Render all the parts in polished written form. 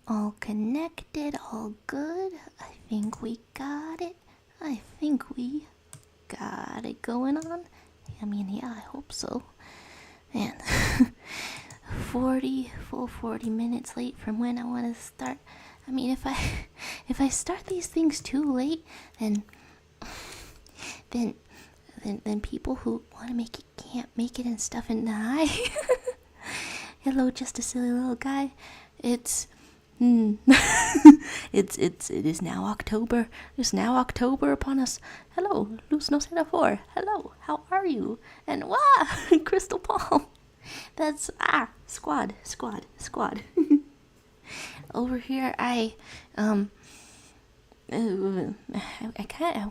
all connected, all good. I think we got it. I think we got it going on. I mean, yeah, I hope so. Man, 40 minutes late from when I want to start. I mean, if I start these things too late, then people who want to make it can't make it and stuff. And hi, hello, just a silly little guy. It is now October. It's now October upon us. Hello, Luz no Seda 4. Hello, how are you? And Crystal Palm. That's squad. Over here, I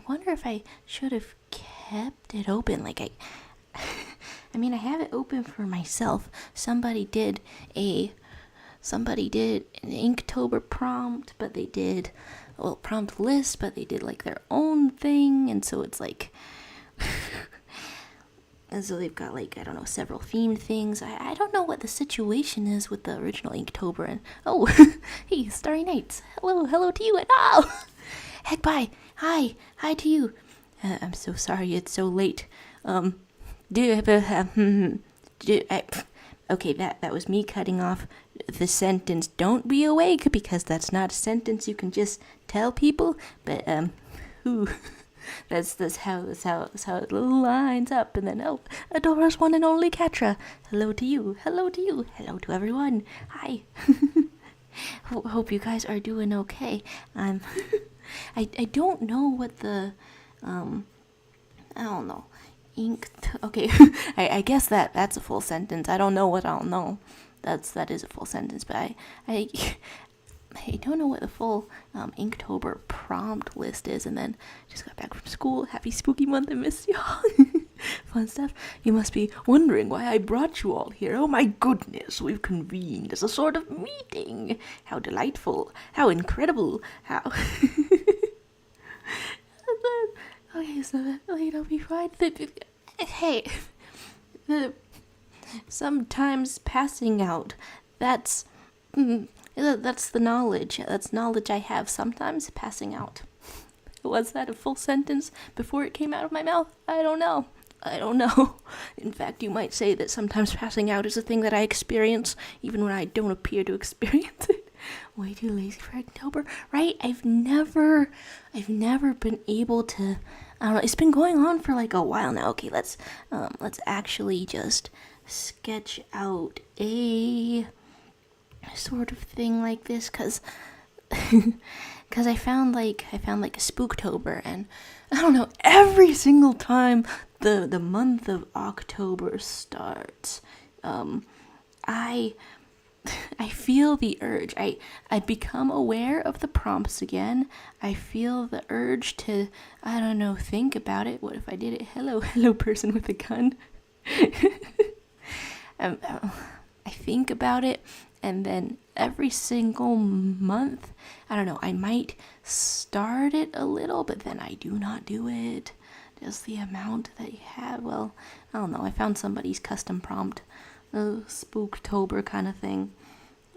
wonder if I should have kept it open. Like I mean, I have it open for myself. Somebody did an Inktober prompt, but they did, prompt list, but they did like their own thing, and so it's like, and so they've got like, I don't know, several themed things. I don't know what the situation is with the original Inktober, and hey, Starry Nights, hello to you, and heck bye, hi to you. I'm so sorry it's so late. Okay, that was me cutting off the sentence, don't be awake, because that's not a sentence you can just tell people, but, that's how it lines up, and then, Adora's one and only Katra, hello to you, hello to everyone, hi, hope you guys are doing okay. I don't know what the, I don't know, okay, I guess that's a full sentence. I don't know what I'll know. That is a full sentence, but I don't know what the full Inktober prompt list is. And then just got back from school. Happy spooky month, I missed y'all. Fun stuff. You must be wondering why I brought you all here. Oh my goodness, we've convened as a sort of meeting. How delightful. How incredible. How... Okay, so it'll be fine. Hey, sometimes passing out. That's the knowledge. That's knowledge I have. Sometimes passing out. Was that a full sentence before it came out of my mouth? I don't know. In fact, you might say that sometimes passing out is a thing that I experience, even when I don't appear to experience it. Way too lazy for Inktober, right? I've never been able to. I don't know. It's been going on for like a while now. Okay, let's actually just sketch out a sort of thing like this, cause I found like a Spooktober, and I don't know. Every single time the month of October starts, I feel the urge. I become aware of the prompts again. I feel the urge to, I don't know, think about it. What if I did it? Hello person with a gun. I think about it, and then every single month, I don't know, I might start it a little, but then I do not do it. Just the amount that you have. Well, I don't know. I found somebody's custom prompt. Spooktober kind of thing.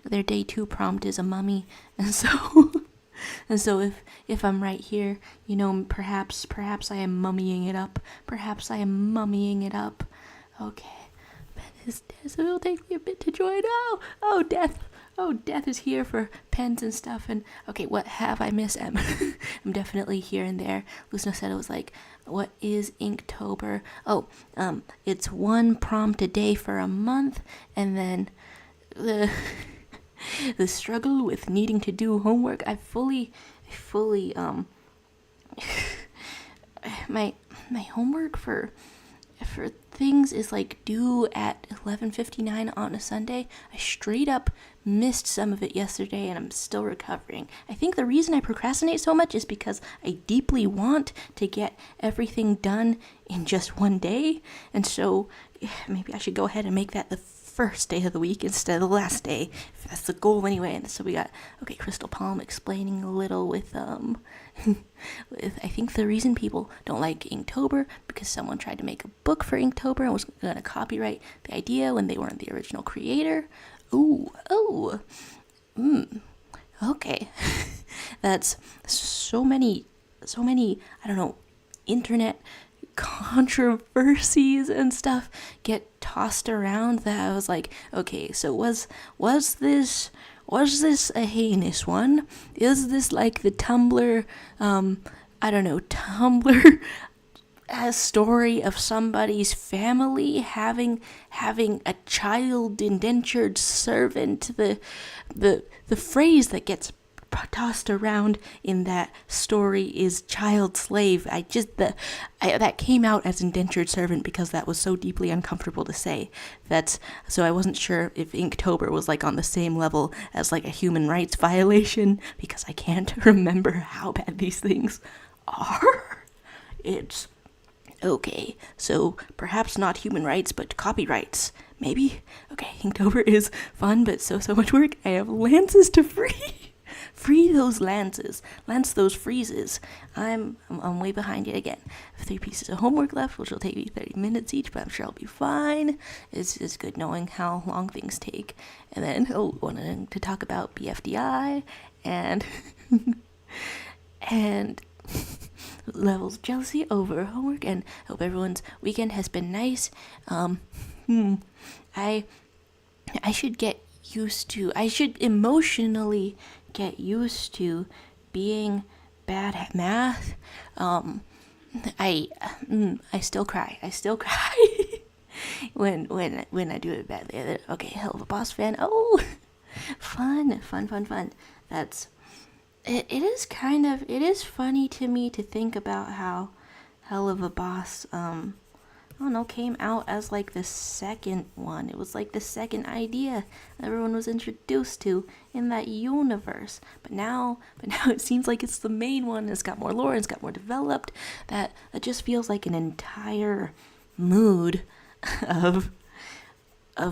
Their day 2 prompt is a mummy, and so if I'm right here, you know, perhaps I am mummying it up. Okay, Ben is dead, so it'll take me a bit to join. Death is here for pens and stuff. And okay, what have I missed? I'm definitely here and there. Lucina said it was like, what is Inktober? It's one prompt a day for a month, and then the struggle with needing to do homework. I fully my homework for things is like due at 11:59 on a Sunday. I straight up missed some of it yesterday, and I'm still recovering. I think the reason I procrastinate so much is because I deeply want to get everything done in just one day, and so maybe I should go ahead and make that the first day of the week instead of the last day, if that's the goal anyway. And so we got, okay, Crystal Palm explaining a little with with, I think the reason people don't like Inktober, because someone tried to make a book for Inktober and was going to copyright the idea when they weren't the original creator. okay. That's so many, I don't know, internet controversies and stuff get tossed around that I was like, okay, so was this a heinous one? Is this like the Tumblr, I don't know, Tumblr a story of somebody's family having a child indentured servant? The phrase that gets tossed around in that story is child slave. That came out as indentured servant because that was so deeply uncomfortable to say. So I wasn't sure if Inktober was like on the same level as like a human rights violation, because I can't remember how bad these things are. It's okay, so perhaps not human rights, but copyrights. Maybe? Okay, Inktober is fun, but so much work. I have lances to free. Free those lances. Lance those freezes. I'm way behind yet again. I have 3 pieces of homework left, which will take me 30 minutes each, but I'm sure I'll be fine. It's good knowing how long things take. And then, wanted to talk about BFDI and and levels of jealousy over homework, and hope everyone's weekend has been nice. I should get used to, I should emotionally get used to being bad at math. I still cry. when I do it badly. Okay, Hell of a Boss fan. Oh, fun. It is funny to me to think about how Hell of a Boss, I don't know, came out as like the second one. It was like the second idea everyone was introduced to in that universe. But now it seems like it's the main one. It's got more lore, it's got more developed. That just feels like an entire mood of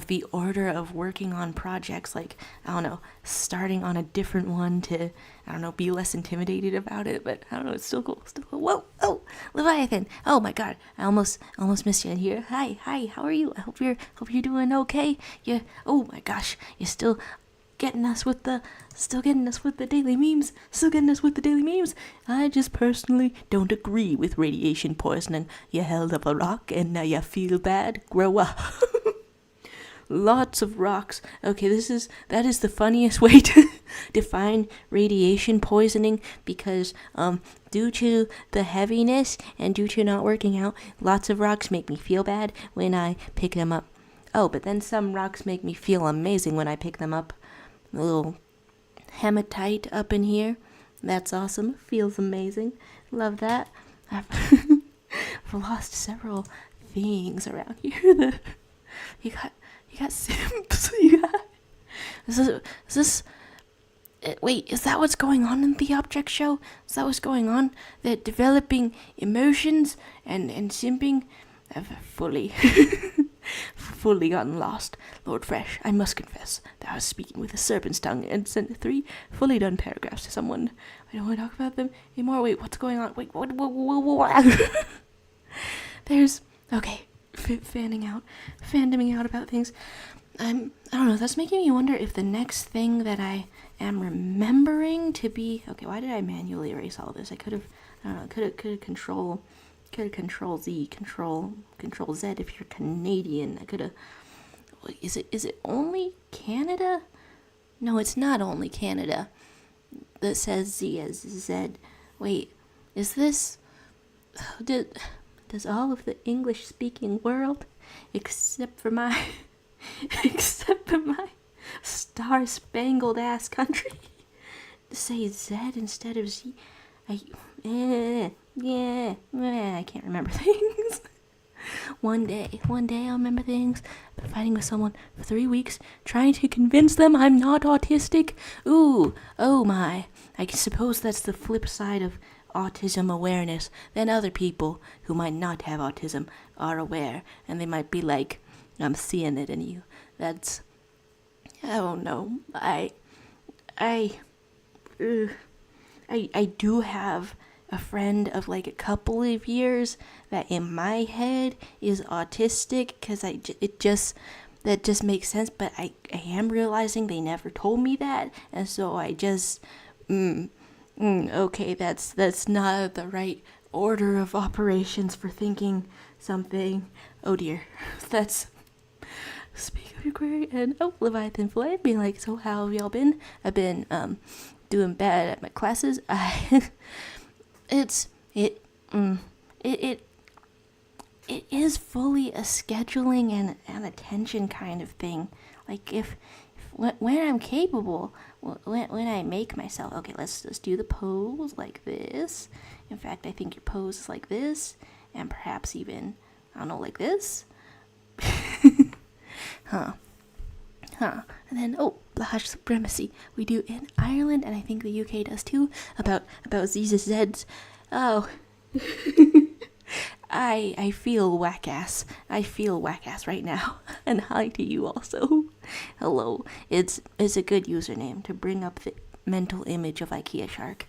the order of working on projects, like, I don't know, starting on a different one to, I don't know, be less intimidated about it, but I don't know, it's still cool. Whoa, oh, Leviathan, oh my god, I almost missed you in here. Hi, how are you? I hope you're doing okay. Oh my gosh, you're still getting us with the daily memes. I just personally don't agree with radiation poisoning. You held up a rock and now you feel bad. Grow up. Lots of rocks. Okay, that is the funniest way to define radiation poisoning, because due to the heaviness and due to not working out, lots of rocks make me feel bad when I pick them up. Oh, but then some rocks make me feel amazing when I pick them up. A little hematite up in here. That's awesome. Feels amazing. Love that. I've lost several things around here. You got simps. Is this? Wait, is that what's going on in the object show? Is that what's going on? They're developing emotions and simping. I've fully gotten lost. Lord Fresh, I must confess that I was speaking with a serpent's tongue and sent 3 fully done paragraphs to someone. I don't want to talk about them anymore. Wait, what's going on? Wait, what? There's... Okay. Fandoming out about things. I don't know, that's making me wonder if the next thing that I am remembering to be... Okay, why did I manually erase all this? I could have, I don't know, could have control Z, control Z if you're Canadian. I could have... Is it only Canada? No, it's not only Canada that says Z as Z. Wait, is this... Does all of the English-speaking world, except for my star-spangled ass country, say Z instead of Z? I can't remember things. One day I'll remember things. I've been fighting with someone for 3 weeks, trying to convince them I'm not autistic. Ooh, oh my. I suppose that's the flip side of autism awareness. Then other people who might not have autism are aware, and they might be like, I'm seeing it in you. That's... I don't know. I do have a friend of like a couple of years that in my head is autistic, because that just makes sense, but I am realizing they never told me that, and so I just, okay, that's not the right order of operations for thinking something. Oh dear, that's, speak of your query, and Leviathan Flay being like, so how have y'all been? I've been, doing bad at my classes. It is fully a scheduling and attention kind of thing. Like when I'm capable, when I make myself, okay, let's just do the pose like this. In fact, I think your pose is like this, and perhaps even, I don't know, like this. And then, Black supremacy. We do in Ireland, and I think the UK does too, about Z's Zeds. Oh. I feel whack-ass. I feel whack-ass right now. And hi to you also. Hello. It's a good username to bring up the mental image of IKEA Shark.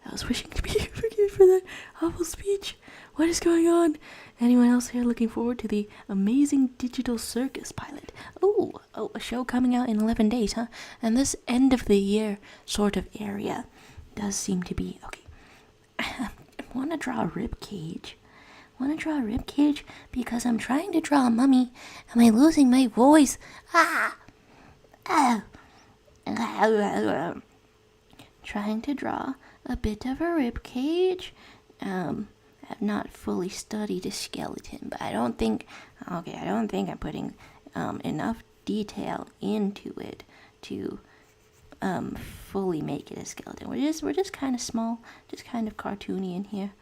I was wishing to be forgiven for that awful speech. What is going on? Anyone else here looking forward to the amazing digital circus pilot? Oh, a show coming out in 11 days, huh? And this end of the year sort of area does seem to be, okay. I want to draw a rib cage. Because I'm trying to draw a mummy. Am I losing my voice? Trying to draw a bit of a rib cage. I've not fully studied a skeleton, but I don't think I'm putting enough detail into it to fully make it a skeleton. We're just kind of small, just kind of cartoony in here.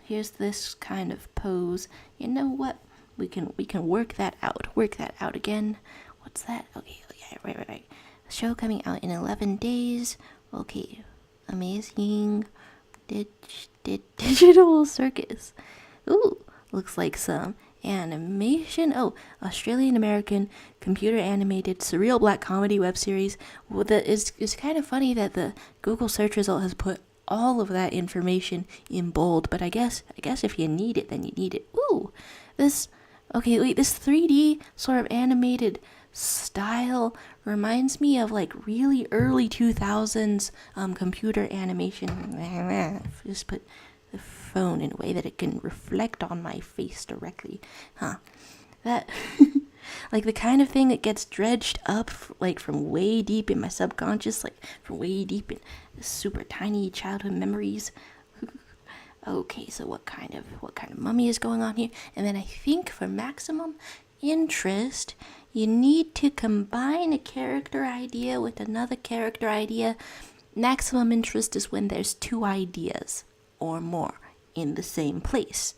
Here's this kind of pose. You know what? We can work that out. Work that out again. What's that? Okay, yeah, right. Show coming out in 11 days. Okay, amazing. Digital circus. Ooh, looks like some animation. Oh, Australian American computer animated surreal black comedy web series. Well, it's kind of funny that the Google search result has put all of that information in bold, but I guess if you need it, then you need it. Ooh, this 3D sort of animated style reminds me of like really early 2000s computer animation. Just put the phone in a way that it can reflect on my face directly. That like the kind of thing that gets dredged up like from way deep in my subconscious, like from way deep in super tiny childhood memories. Okay, so what kind of mummy is going on here? And then I think for maximum interest, you need to combine a character idea with another character idea. Maximum interest is when there's two ideas or more in the same place.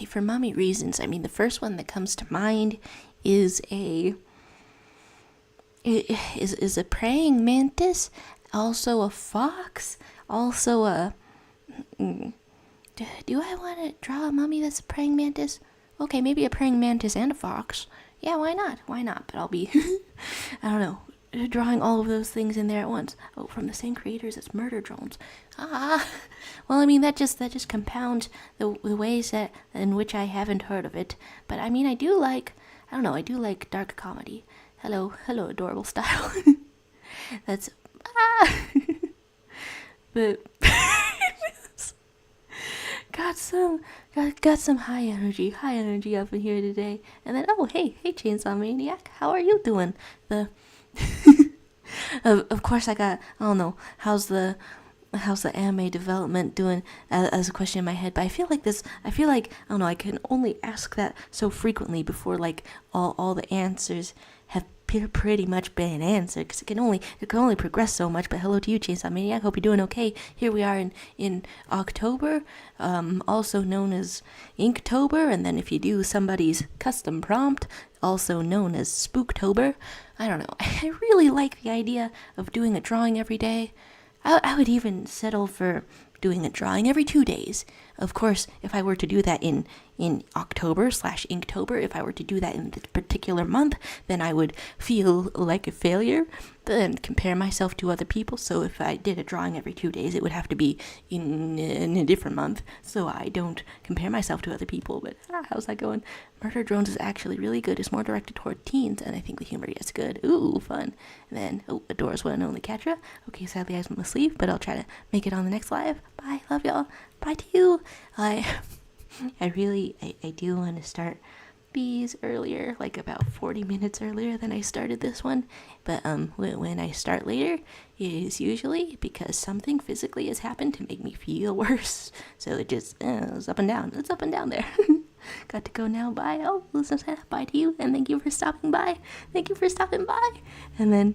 For mummy reasons, I mean, the first one that comes to mind is a praying mantis, also a fox, also a... Do I want to draw a mummy that's a praying mantis? Okay, maybe a praying mantis and a fox. Yeah, why not? But I'll be, I don't know, drawing all of those things in there at once. Oh, from the same creators as Murder Drones. Well, I mean, that just compounds the ways that in which I haven't heard of it. But I mean, I do like dark comedy. Hello, adorable style. That's, but got some high energy up in here today. And then, hey Chainsaw Maniac, how are you doing? Of course I don't know, how's the anime development doing as a question in my head, but I feel like I don't know, I can only ask that so frequently before like all the answers have pretty much been answered, because it can only progress so much. But hello to you, Chainsaw Maniac, hope you're doing okay. Here we are in October, also known as Inktober, and then if you do somebody's custom prompt, also known as Spooktober. I don't know, I really like the idea of doing a drawing every day. I would even settle for doing a drawing every 2 days. Of course, if I were to do that in October/Inktober, if I were to do that in this particular month, then I would feel like a failure, then compare myself to other people. So if I did a drawing every 2 days, it would have to be in a different month, so I don't compare myself to other people. But how's that going? Murder Drones is actually really good. It's more directed toward teens, and I think the humor is good. Ooh, fun. And then, Adora's one and only Catra. Okay, sadly I must leave, but I'll try to make it on the next live. Bye, love y'all. Bye to you. I do want to start these earlier, like about 40 minutes earlier than I started this one. But when I start later, it is usually because something physically has happened to make me feel worse. So it just it's up and down. It's up and down there. Got to go now. Bye. Oh, listen, bye to you, and thank you for stopping by. Thank you for stopping by. And then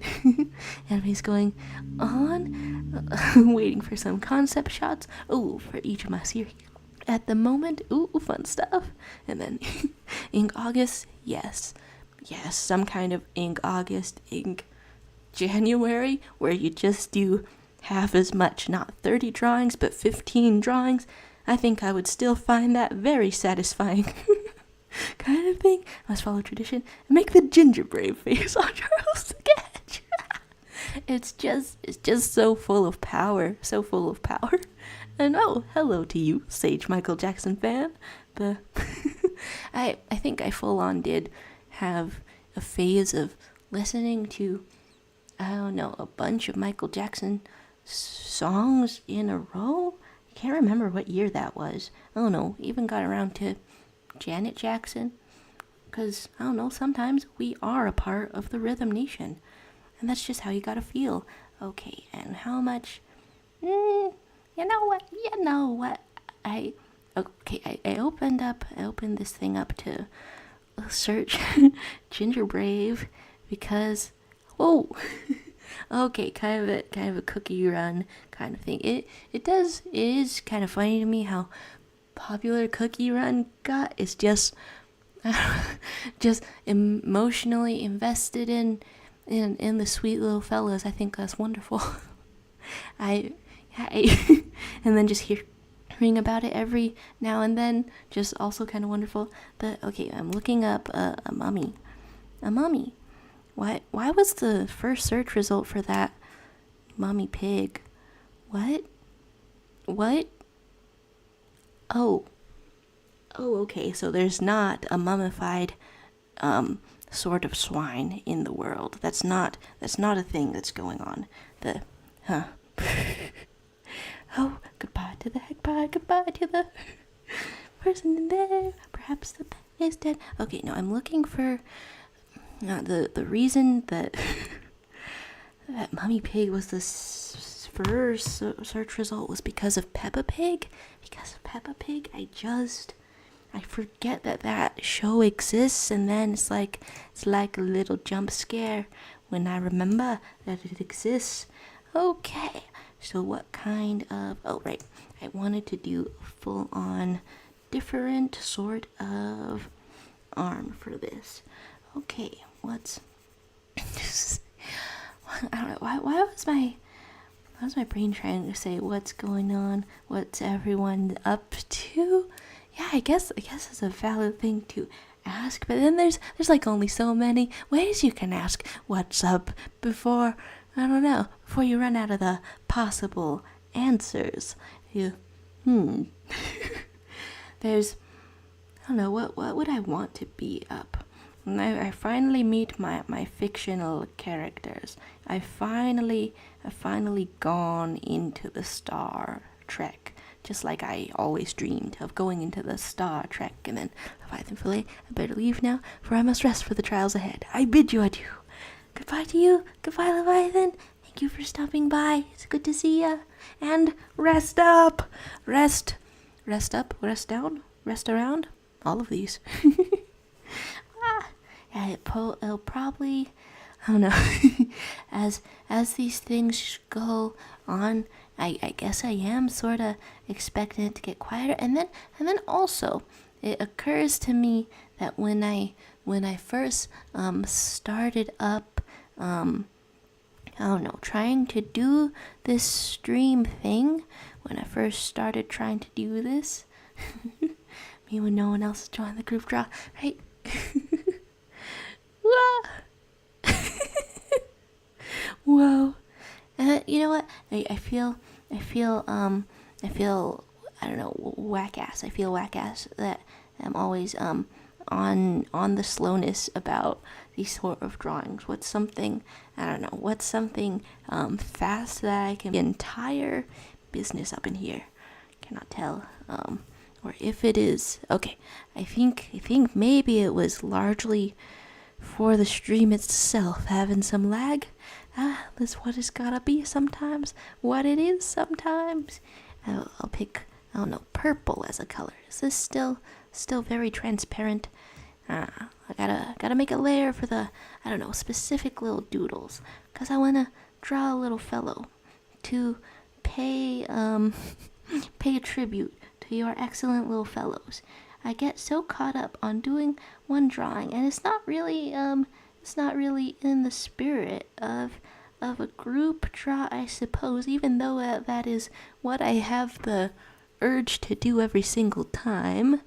Anime's going on, waiting for some concept shots. Oh, for each of my series. At the moment, ooh, fun stuff. And then Ink August, yes, some kind of Ink August, Ink January, where you just do half as much, not 30 drawings, but 15 drawings. I think I would still find that very satisfying. Kind of thing. Must follow tradition and make the gingerbread face on Charles' sketch. It's just so full of power, And oh, hello to you, Sage Michael Jackson fan. I think I full on did have a phase of listening to, I don't know, a bunch of Michael Jackson songs in a row. I can't remember what year that was. I don't know, even got around to Janet Jackson. Because, I don't know, sometimes we are a part of the Rhythm Nation. And that's just how you gotta feel. Okay, and how much... You know what? I opened this thing up to search Gingerbrave because, okay, kind of a cookie run kind of thing. It is kind of funny to me how popular Cookie Run got. It's just emotionally invested in the sweet little fellas. I think that's wonderful. I and then just hearing about it every now and then, just also kind of wonderful. But okay, I'm looking up a mummy. Why was the first search result for that mummy pig? What? Oh, okay, so there's not a mummified sort of swine in the world. That's not a thing that's going on. Oh, goodbye to the person in there. Perhaps the pet is dead. Okay, no, I'm looking for the reason that that mummy pig was the first search result was because of Peppa Pig. I forget that show exists, and then it's like a little jump scare when I remember that it exists. Okay, so what kind of... Oh, right. I wanted to do a full-on different sort of arm for this. Okay, what's... I don't know. Why was my brain trying to say what's going on? What's everyone up to? Yeah, I guess it's a valid thing to ask, but then there's like only so many ways you can ask what's up before you run out of the possible answers. There's, I don't know, what would I want to be up? I finally meet my fictional characters. I finally gone into the Star Trek, just like I always dreamed of going into the Star Trek. And then, Leviathan Fillet, I better leave now, for I must rest for the trials ahead. I bid you adieu. Goodbye to you. Goodbye, Leviathan. Thank you for stopping by. It's good to see ya. And rest up. Rest up. Rest down. Rest around. All of these. It'll probably, I don't know, as these things go on, I guess I am sort of expecting it to get quieter, and then also it occurs to me that when I first started up, I don't know, trying to do this stream thing, when I first started trying to do this, Me when no one else is drawing the group draw, right? Whoa. Whoa. You know what? I feel, I don't know, whack ass. I feel whack ass that I'm always, on the slowness about these sort of drawings. What's something, I don't know, what's something, fast that I can, the entire business up in here. Cannot tell, or if it is, okay, I think maybe it was largely for the stream itself having some lag. That's what it's gotta be sometimes, what it is sometimes. I'll pick, I don't know, purple as a color. Is this still very transparent? I gotta make a layer for the, I don't know, specific little doodles, cause I wanna draw a little fellow to pay tribute to your excellent little fellows. I get so caught up on doing one drawing, and it's not really in the spirit of a group draw, I suppose, even though that is what I have the urge to do every single time.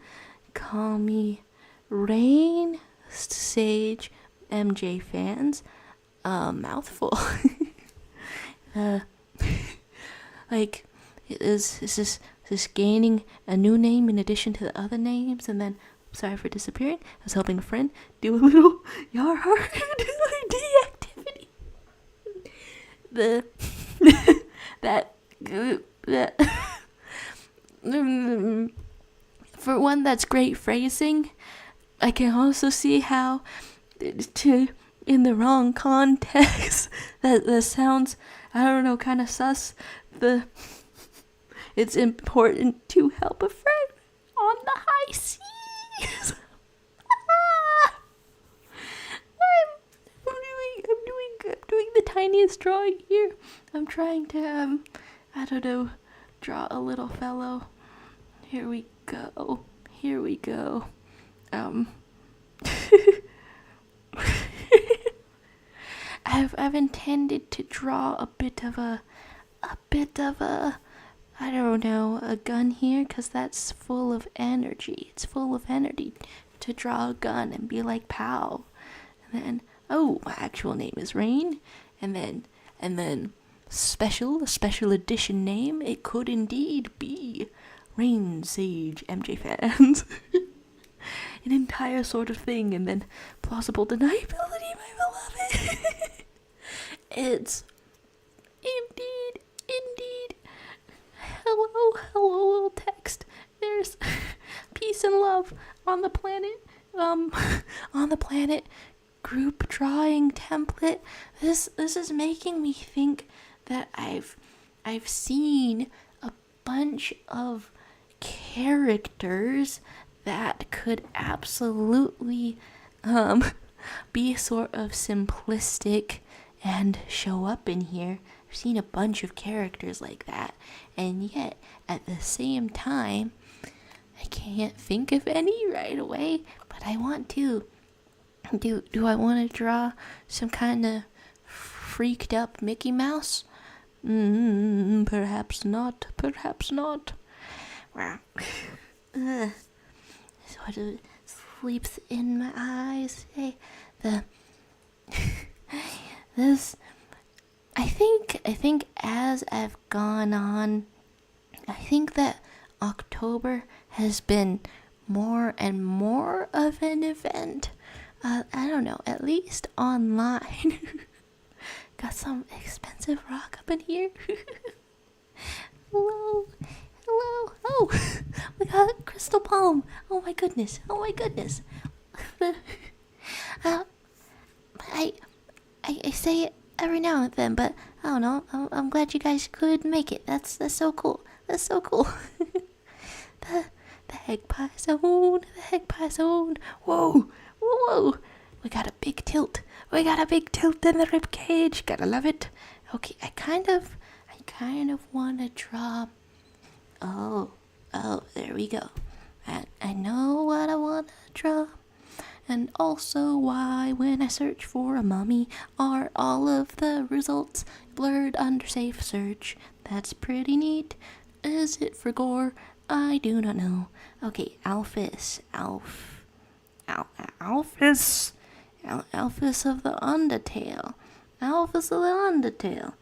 Call me Rain, Sage, MJ fans. Mouthful. Like, is this gaining a new name in addition to the other names? And then, sorry for disappearing, I was helping a friend do a little yard activity. For one, that's great phrasing. I can also see how, in the wrong context, that sounds, I don't know, kind of sus. It's important to help a friend on the high seas. I'm doing the tiniest drawing here. I'm trying to, I don't know, draw a little fellow. Here we go. I've intended to draw a bit of a, I don't know, a gun here, because that's full of energy. It's full of energy to draw a gun and be like, pow. And then, oh, my actual name is Rain. And then special edition name, it could indeed be Rain, Sage, MJ fans. An entire sort of thing, and then plausible deniability, my beloved. It's indeed. Hello, little text. There's peace and love on the planet. On the planet group drawing template. This is making me think that I've seen a bunch of characters that could absolutely be sort of simplistic and show up in here. I've seen a bunch of characters like that, and yet at the same time I can't think of any right away, but I want to. Do I want to draw some kind of freaked up Mickey Mouse? Perhaps not. Sort of sleeps in my eyes. Hey, I think as I've gone on, I think that October has been more and more of an event. I don't know, at least online. Got some expensive rock up in here. Hello. Oh, we got crystal palm. Oh my goodness. I say it every now and then, but I don't know. I'm glad you guys could make it. That's so cool. The egg pie zone. Whoa. We got a big tilt in the rib cage. Gotta love it. Okay, I kind of want to draw. Oh, there we go. I know what I want to draw. And also why when I search for a mummy are all of the results blurred under safe search. That's pretty neat. Is it for gore? I do not know. Okay, Alphys. Alphys. Alphys of the Undertale. Alphys of the Undertale.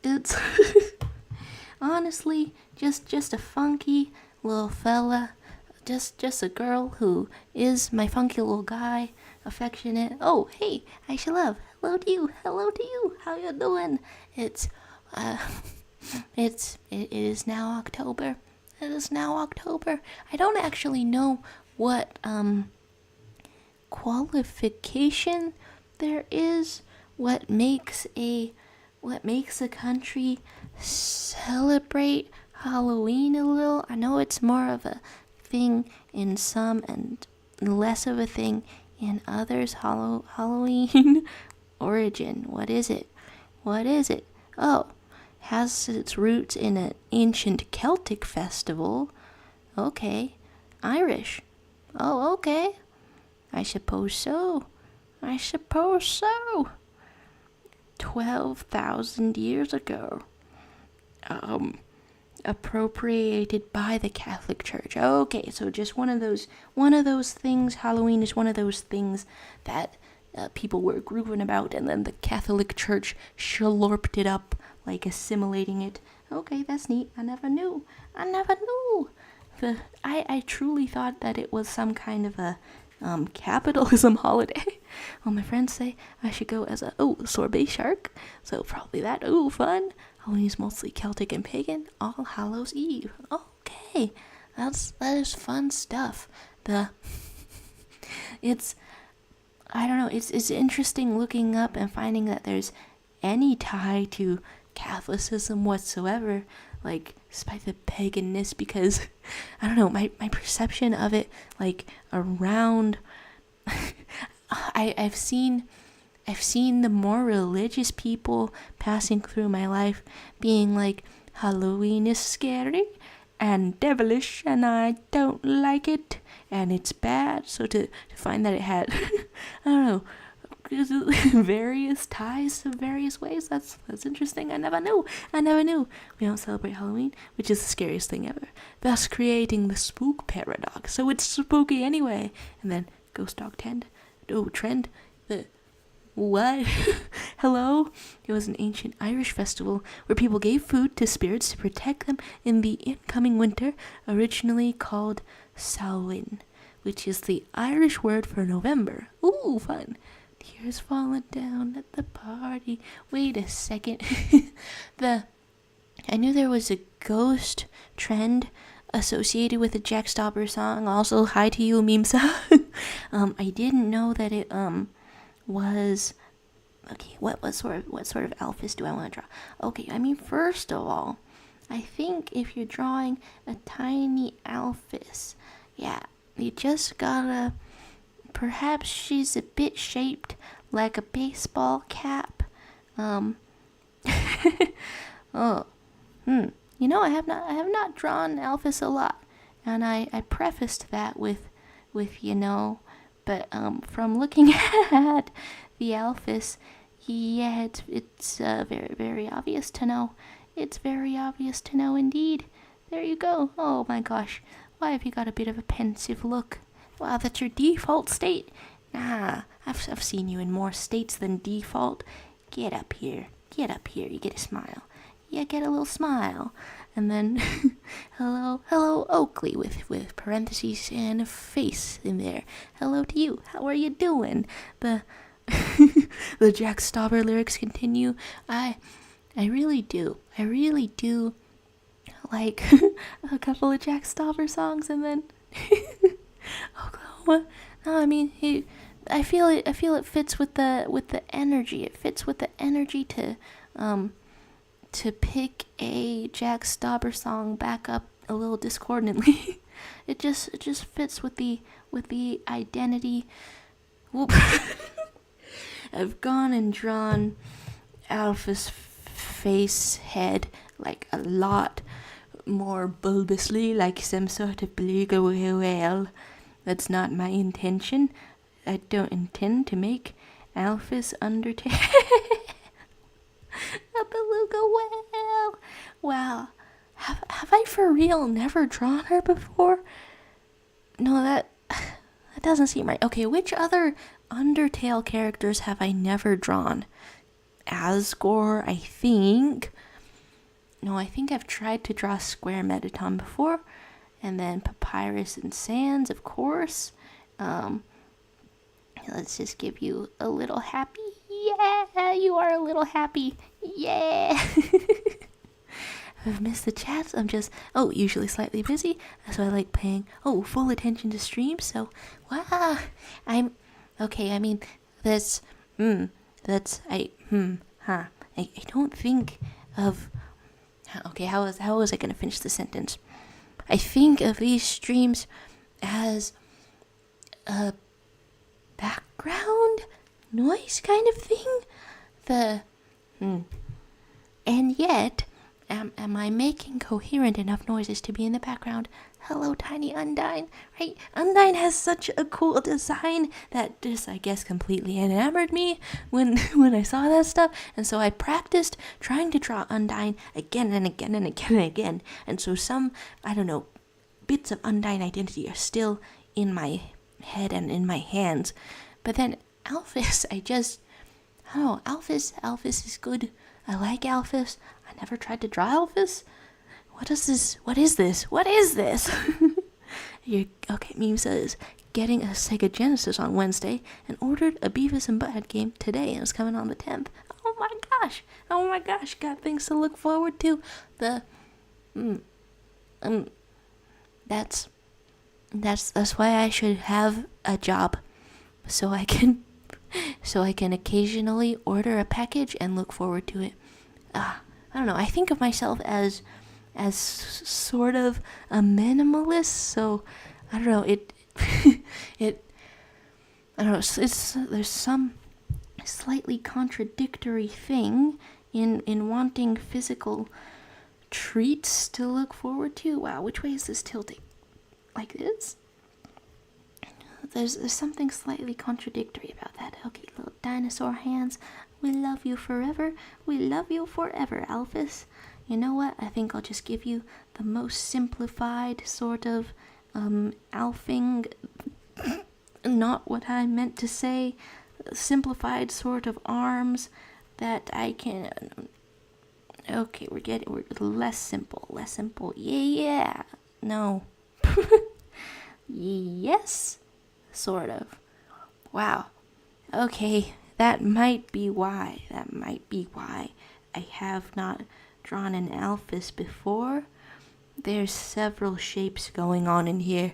It's honestly just a funky little fella. Just a girl who is my funky little guy, affectionate. Oh, hey, Aisha Love. Hello to you. How you doing? It is now October. I don't actually know what qualification there is. What makes a country celebrate Halloween a little? I know it's more of a thing in some and less of a thing in others. Halloween origin. What is it? Oh, has its roots in an ancient Celtic festival. Okay. Irish. Oh, okay. I suppose so. 12,000 years ago. Appropriated by the Catholic Church. Okay, so just one of those things. Halloween is one of those things that people were grooving about, and then the Catholic Church slurped it up, like assimilating it. Okay, that's neat. I never knew. I truly thought that it was some kind of a capitalism holiday. Well, my friends say I should go as a sorbet shark, so probably that. Fun. Halloween is mostly Celtic and pagan. All Hallows Eve. Okay, that is fun stuff. It's interesting looking up and finding that there's any tie to Catholicism whatsoever, like despite the paganness, because I don't know, my perception of it, like around I've seen the more religious people passing through my life being like, Halloween is scary and devilish and I don't like it and it's bad. So to find that it had I don't know, various ties to various ways, that's interesting. I never knew. We don't celebrate Halloween, which is the scariest thing ever, thus creating the spook paradox. So it's spooky anyway. And then ghost dog trend, the what? Hello? It was an ancient Irish festival where people gave food to spirits to protect them in the incoming winter, originally called Samhain, which is the Irish word for November. Ooh, fun. Tears falling down at the party. Wait a second. I knew there was a ghost trend associated with the Jack Stopper song. Also, hi to you, meme song. I didn't know that it was okay. What sort of Alphys do I want to draw? Okay, I mean, first of all, I think if you're drawing a tiny Alphys, yeah, you just gotta. Perhaps she's a bit shaped like a baseball cap. You know, I have not drawn Alphys a lot, and I prefaced that with you know. But from looking at the Alphys, yeah, it's very, very obvious to know. It's very obvious to know indeed. There you go. Oh my gosh, why have you got a bit of a pensive look? Wow, that's your default state? Nah, I've seen you in more states than default. Get up here. You get a smile. Yeah, get a little smile. And then, hello, Oakley, with parentheses and a face in there. Hello to you. How are you doing? The Jack Stopper lyrics continue. I really do like a couple of Jack Stopper songs, and then Oklahoma. No, I mean, I feel it fits with the energy. It fits with the energy to pick a Jack Stopper song back up a little discordantly. It just fits with the identity. Whoop. I've gone and drawn Alpha's face head like a lot more bulbously, like some sort of beluga whale. That's not my intention. I don't intend to make Alpha's Undertale a beluga whale. Wow, have I for real never drawn her before? No, that doesn't seem right. Okay, which other Undertale characters have I never drawn? Asgore, I think. No, I think I've tried to draw Square Mettaton before. And then Papyrus and Sans, of course. Let's just give you a little happy. Yeah, you are a little happy. Yeah. I've missed the chats. I'm just, usually slightly busy. So I like paying, full attention to streams. So, wow. I don't think of, okay, how was I going to finish the sentence? I think of these streams as a background noise kind of thing. And yet, am I making coherent enough noises to be in the background? Hello, tiny Undyne. Right? Undyne has such a cool design that just, I guess, completely enamored me when I saw that stuff. And so I practiced trying to draw Undyne again and again and again and again. And so some, bits of Undyne identity are still in my head and in my hands. But then Alphys, Alphys is good. I like Alphys. I never tried to draw Alphys. What is this? Okay, Meme says, getting a Sega Genesis on Wednesday and ordered a Beavis and Butthead game today and it's coming on the 10th. Oh my gosh, got things to look forward to. That's why I should have a job. So I can occasionally order a package and look forward to it. I don't know. I think of myself as sort of a minimalist. So I don't know. There's some slightly contradictory thing in wanting physical treats to look forward to. Wow, which way is this tilting? Like this? There's something slightly contradictory about that. Okay, little dinosaur hands. We love you forever. We love you forever, Alphys. You know what? I think I'll just give you the most simplified sort of alphing. Not what I meant to say. Simplified sort of arms that I can. Okay, we're less simple. Yeah. No. Yes. Sort of. Wow. Okay, that might be why I have not drawn an Alphys before. There's several shapes going on in here.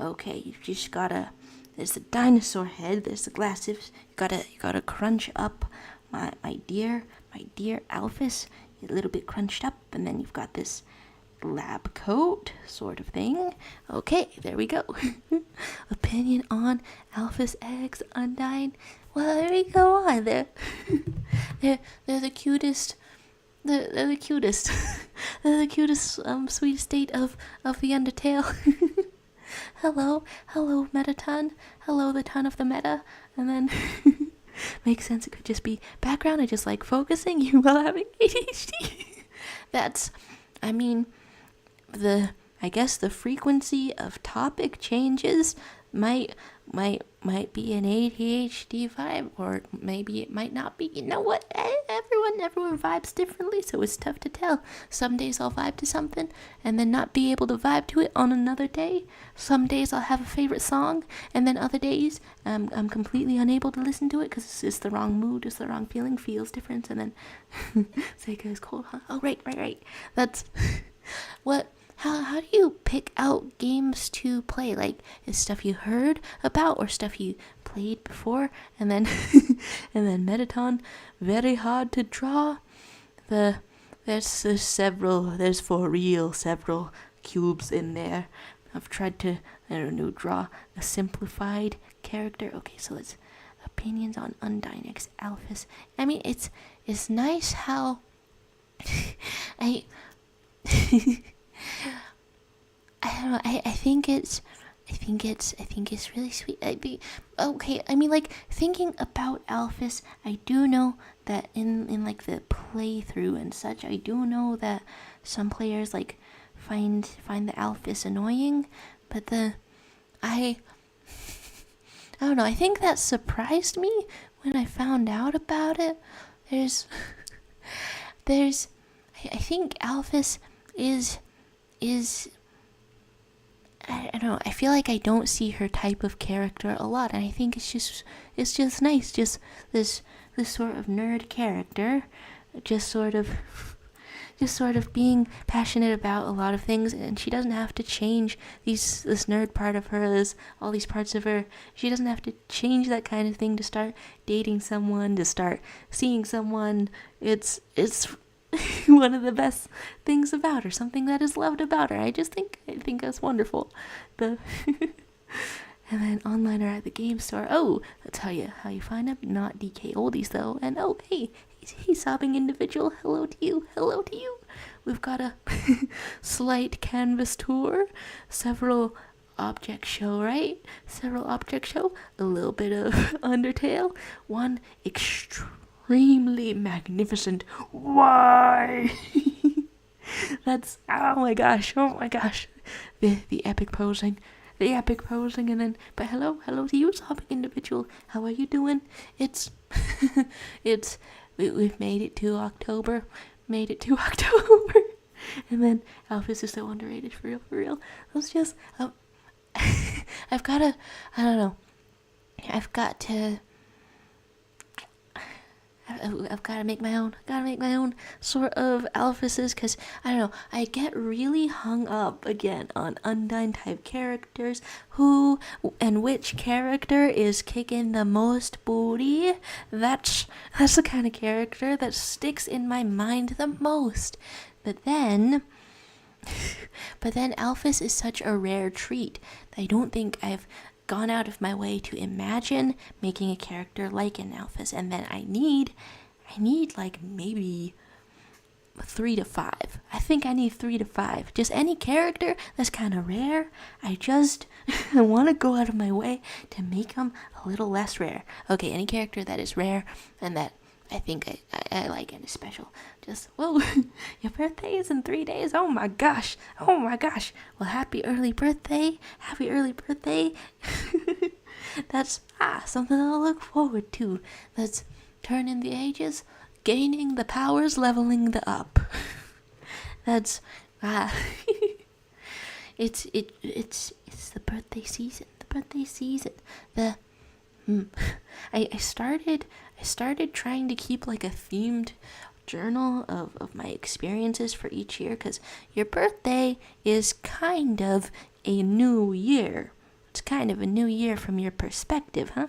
Okay, you just gotta, there's the dinosaur head, there's the glasses. You gotta crunch up my dear Alphys, a little bit crunched up, and then you've got this lab coat sort of thing. Okay, there we go. Opinion on Alphys eggs, Undyne. Well, there we go on. They're the cutest. They're the cutest. They're the cutest sweet state of the Undertale. Hello Mettaton. Hello, the ton of the meta. And then makes sense. It could just be background. I just like focusing you while having ADHD. I guess the frequency of topic changes might be an ADHD vibe, or maybe it might not be. You know what? Everyone vibes differently, so it's tough to tell. Some days I'll vibe to something and then not be able to vibe to it on another day. Some days I'll have a favorite song, and then other days I'm completely unable to listen to it because it's the wrong mood, it's the wrong feeling, feels different, and then Sega is cold, huh? Oh, right. That's what. How do you pick out games to play? Like, is stuff you heard about or stuff you played before? And then Mettaton, very hard to draw. There's for real several cubes in there. I've tried to, draw a simplified character. Okay, so it's opinions on Undyne x Alphys. I mean, it's nice how I don't know. I think it's I think it's really sweet. I mean, like, thinking about Alphys, I do know that in like the playthrough and such, I do know that some players like find the Alphys annoying, but I don't know. I think that surprised me when I found out about it. I think Alphys is I don't know. I feel like I don't see her type of character a lot, and I think it's just nice, just this sort of nerd character, just sort of being passionate about a lot of things, and she doesn't have to change this nerd part of her, all these parts of her. She doesn't have to change that kind of thing to start dating someone, to start seeing someone. It's one of the best things about her, something that is loved about her. I think that's wonderful. And then online or at the game store. Oh, that's how you find them. Not DK oldies though. And oh, hey, sobbing individual. Hello to you. We've got a slight canvas tour, several object show, right? A little bit of Undertale, one extremely magnificent. Why? That's oh my gosh, the epic posing, and then but hello to you, sobbing individual. How are you doing? We've made it to October, and then Alphys is so underrated, for real. Let's just I've got to make my own sort of Alphyses, because I don't know, I get really hung up again on Undyne type characters, who and which character is kicking the most booty. That's the kind of character that sticks in my mind the most. But then Alphys is such a rare treat that I don't think I've gone out of my way to imagine making a character like an Alphys, and then I need like maybe 3 to 5. I think I need 3 to 5. Just any character that's kind of rare. I want to go out of my way to make them a little less rare. Okay, any character that is rare and that I think I like and is special. Just, whoa, your birthday is in 3 days. Oh my gosh. Well, happy early birthday. That's something I'll look forward to. That's turning the ages, gaining the powers, leveling the up. That's it's the birthday season. I started trying to keep like a themed journal of my experiences for each year, because your birthday is kind of a new year. It's kind of a new year from your perspective, huh?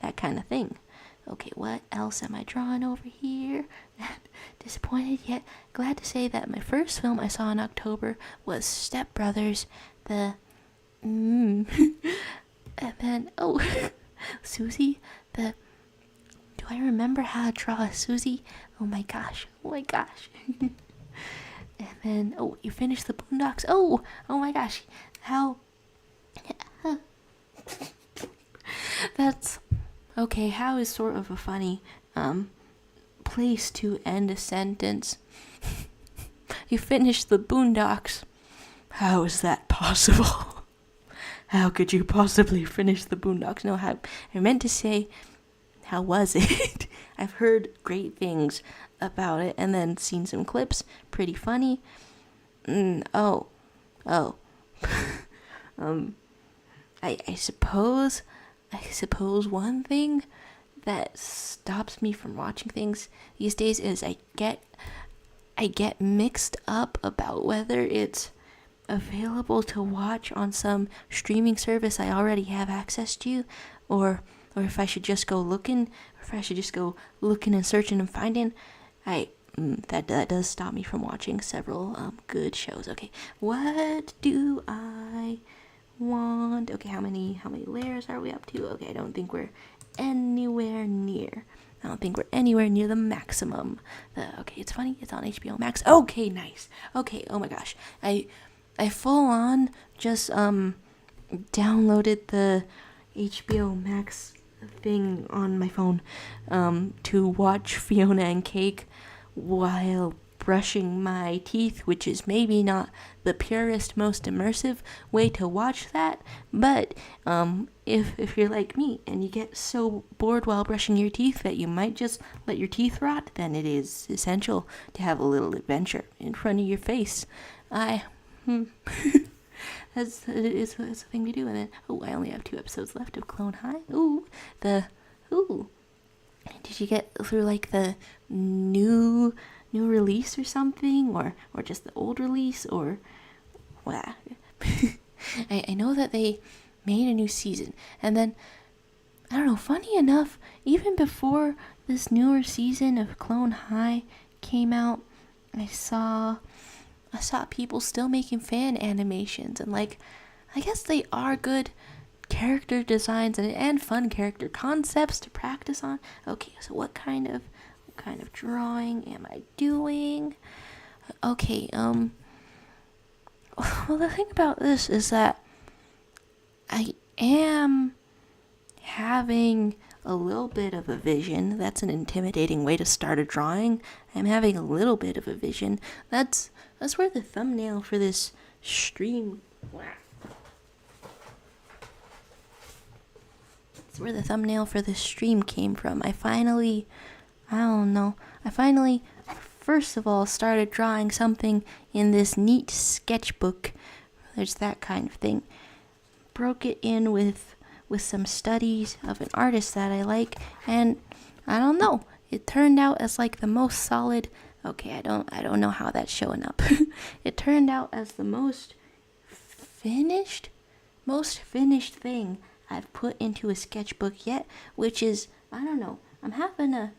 That kind of thing. Okay, what else am I drawing over here? Disappointed yet glad to say that my first film I saw in October was Step Brothers. And then Susie. Do I remember how to draw a Susie? Oh my gosh. And then you finished the Boondocks. Oh my gosh. How? That's okay. How is sort of a funny place to end a sentence. You finished the Boondocks. How is that possible? How could you possibly finish the Boondocks? No, I meant to say, how was it? I've heard great things about it and then seen some clips. Pretty funny. I suppose one thing that stops me from watching things these days is I get mixed up about whether it's available to watch on some streaming service I already have access to, or if I should just go looking, and searching and finding. That does stop me from watching several good shows. Okay, what do I want? Okay, how many layers are we up to? Okay, I don't think we're anywhere near the maximum. Okay, it's funny, it's on HBO Max. Okay, nice. Okay, oh my gosh. I full on just downloaded the HBO Max thing on my phone to watch Fiona and Cake while brushing my teeth, which is maybe not the purest, most immersive way to watch that, but if you're like me and you get so bored while brushing your teeth that you might just let your teeth rot, then it is essential to have a little adventure in front of your face. That's a thing to do. And then, I only have 2 episodes left of Clone High. Did you get through like the new release or something, or just the old release, or what? I know that they made a new season, and then I don't know. Funny enough, even before this newer season of Clone High came out, I saw people still making fan animations, and like, I guess they are good character designs and fun character concepts to practice on. Okay, so what kind of drawing am I doing? Okay, well, the thing about this is that I am having a little bit of a vision. That's an intimidating way to start a drawing. I'm having a little bit of a vision. That's where the thumbnail for this stream. That's where the thumbnail for this stream came from. I finally, first of all, started drawing something in this neat sketchbook. There's that kind of thing. Broke it in with some studies of an artist that I like, and I don't know, it turned out as like the most solid. Okay, I don't know how that's showing up. It turned out as the most finished thing I've put into a sketchbook yet, which is, I don't know, I'm having a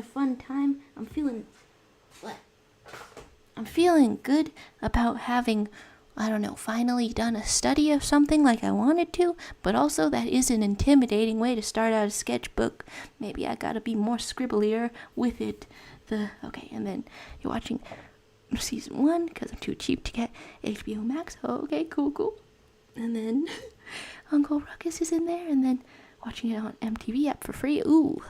fun time. I'm feeling good about having, I don't know, finally done a study of something like I wanted to, but also that is an intimidating way to start out a sketchbook. Maybe I gotta be more scribblier with it. Okay, and then you're watching season 1 because I'm too cheap to get HBO Max. Oh, okay, cool. And then Uncle Ruckus is in there, and then watching it on MTV app for free. Ooh,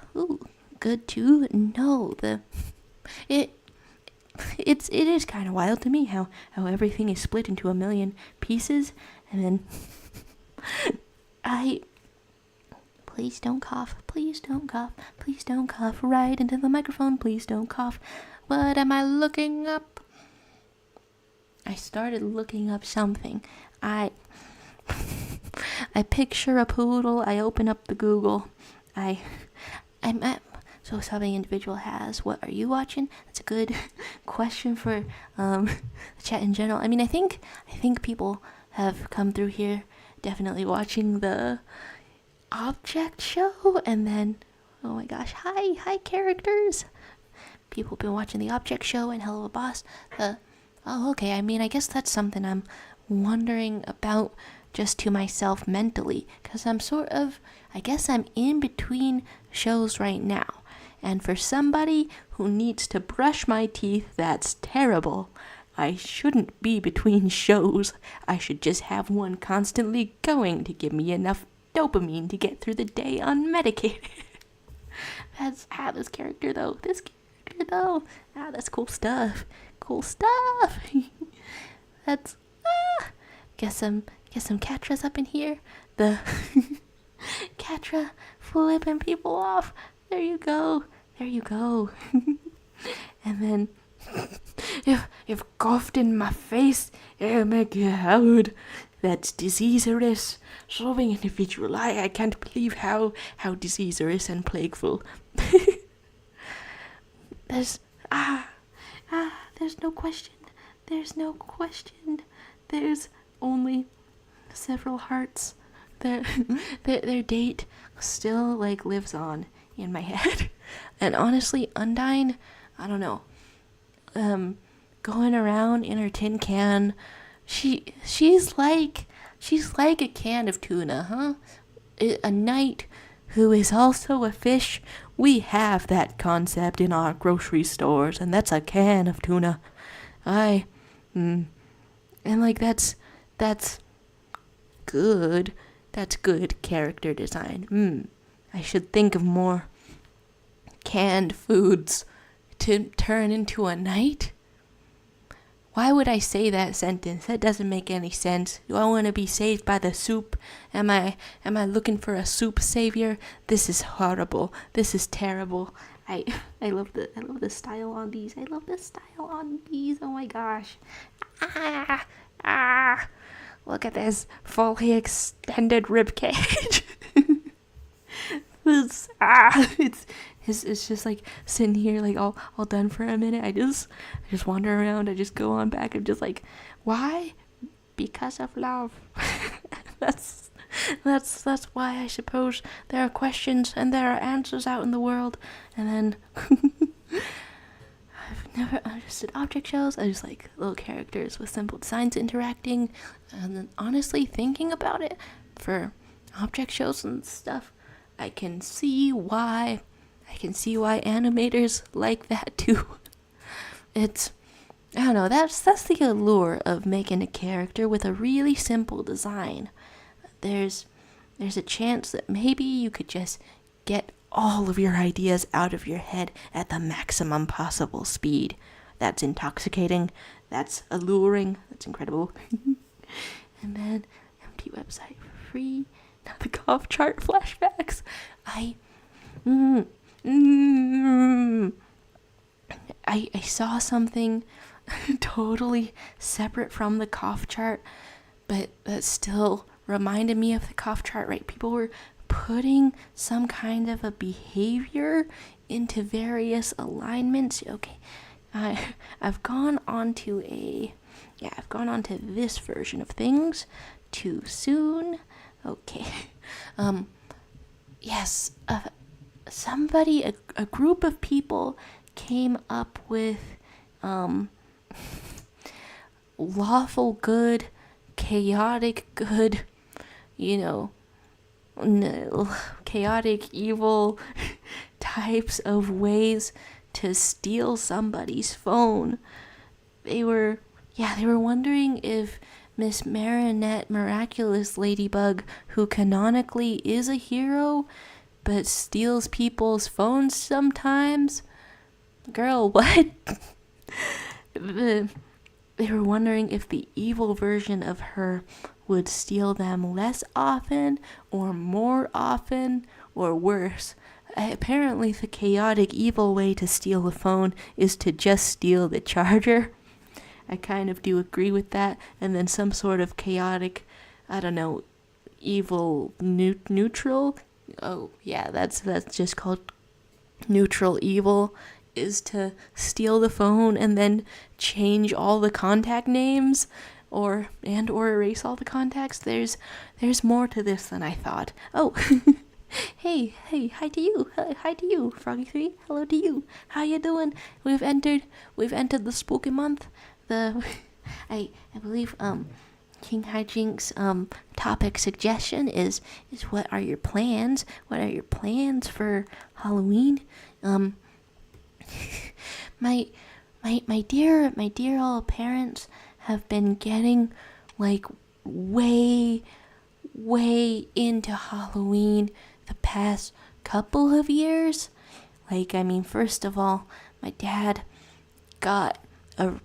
good to know. It is kind of wild to me how everything is split into a million pieces, and then please don't cough right into the microphone. Please don't cough. What am I looking up? I started looking up something. I picture a poodle. I open up the Google. So something individual has. What are you watching? That's a good question for the chat in general. I mean, I think people have come through here definitely watching the Object show, and then, oh my gosh, hi characters. People have been watching the Object show and Hello Boss. Okay, I mean, I guess that's something I'm wondering about just to myself mentally, because I'm in between shows right now. And for somebody who needs to brush my teeth, that's terrible. I shouldn't be between shows. I should just have one constantly going to give me enough dopamine to get through the day unmedicated. That's this character though. That's cool stuff. That's Guess some Catra's up in here. The Catra flipping people off. There you go. And then, you've coughed in my face. Oh my god, that's diseaserous. Solving individual. I can't believe how diseaserous and plagueful. There's no question. There's only several hearts. Their date still like lives on in my head. And honestly, Undyne, I don't know, going around in her tin can, she's like a can of tuna, huh? A knight who is also a fish. We have that concept in our grocery stores, and that's a can of tuna. And like that's good. That's good character design. I should think of more canned foods to turn into a knight. Why would I say that sentence? That doesn't make any sense. Do I want to be saved by the soup? Am I looking for a soup savior? This is horrible. This is terrible. I love the style on these. I love the style on these. Oh my gosh. Look at this fully extended rib cage. It's just like sitting here like all done for a minute. I just wander around. I just go on back. I'm just like, why? Because of love. that's why I suppose there are questions and there are answers out in the world. And then I've never understood object shows. I just like little characters with simple designs interacting. And then honestly thinking about it, for object shows and stuff, I can see why animators like that too. I don't know, that's the allure of making a character with a really simple design. There's a chance that maybe you could just get all of your ideas out of your head at the maximum possible speed. That's intoxicating, that's alluring, that's incredible. And then empty website for free. Now the cough chart flashbacks. I saw something totally separate from the cough chart, but that still reminded me of the cough chart, right? People were putting some kind of a behavior into various alignments. Okay, I've gone on to this version of things too soon. Okay. Yes, somebody, a group of people came up with lawful good, chaotic good, chaotic evil types of ways to steal somebody's phone. They were wondering if Miss Marinette Miraculous Ladybug, who canonically is a hero, but steals people's phones sometimes. Girl, what? They were wondering if the evil version of her would steal them less often, or more often, or worse. Apparently the chaotic evil way to steal a phone is to just steal the charger. I kind of do agree with that. And then some sort of chaotic, I don't know, evil neutral. Oh yeah, that's just called neutral evil, is to steal the phone and then change all the contact names or erase all the contacts. There's more to this than I thought. Oh, hey, hi to you, Froggy3. Hello to you. How you doing? We've entered the spooky month. I believe King Hijink's topic suggestion is what are your plans? What are your plans for Halloween? My dear old parents have been getting like way into Halloween the past couple of years. First of all, my dad got a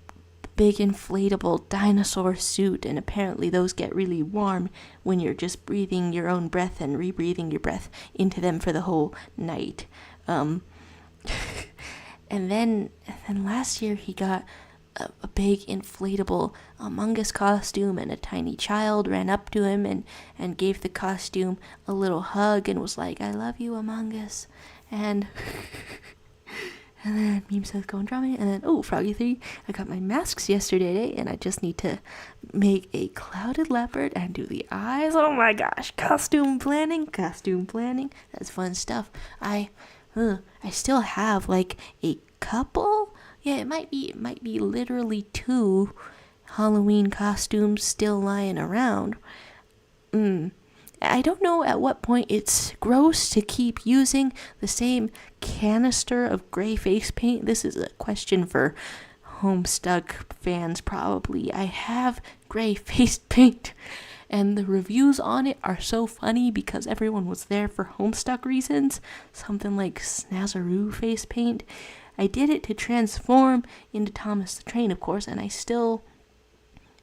big inflatable dinosaur suit, and apparently those get really warm when you're just breathing your own breath and rebreathing your breath into them for the whole night. And then last year he got a big inflatable Among Us costume, and a tiny child ran up to him and gave the costume a little hug and was like, "I love you, Among Us." And then Meme says, "Go and draw me." And then, Froggy3, I got my masks yesterday, and I just need to make a clouded leopard and do the eyes. Oh my gosh, costume planning. That's fun stuff. I still have like a couple. Yeah, it might be literally 2 Halloween costumes still lying around. I don't know at what point it's gross to keep using the same canister of gray face paint. This is a question for Homestuck fans probably. I have gray face paint, and the reviews on it are so funny because everyone was there for Homestuck reasons. Something like Snazaroo face paint. I did it to transform into Thomas the Train, of course, and I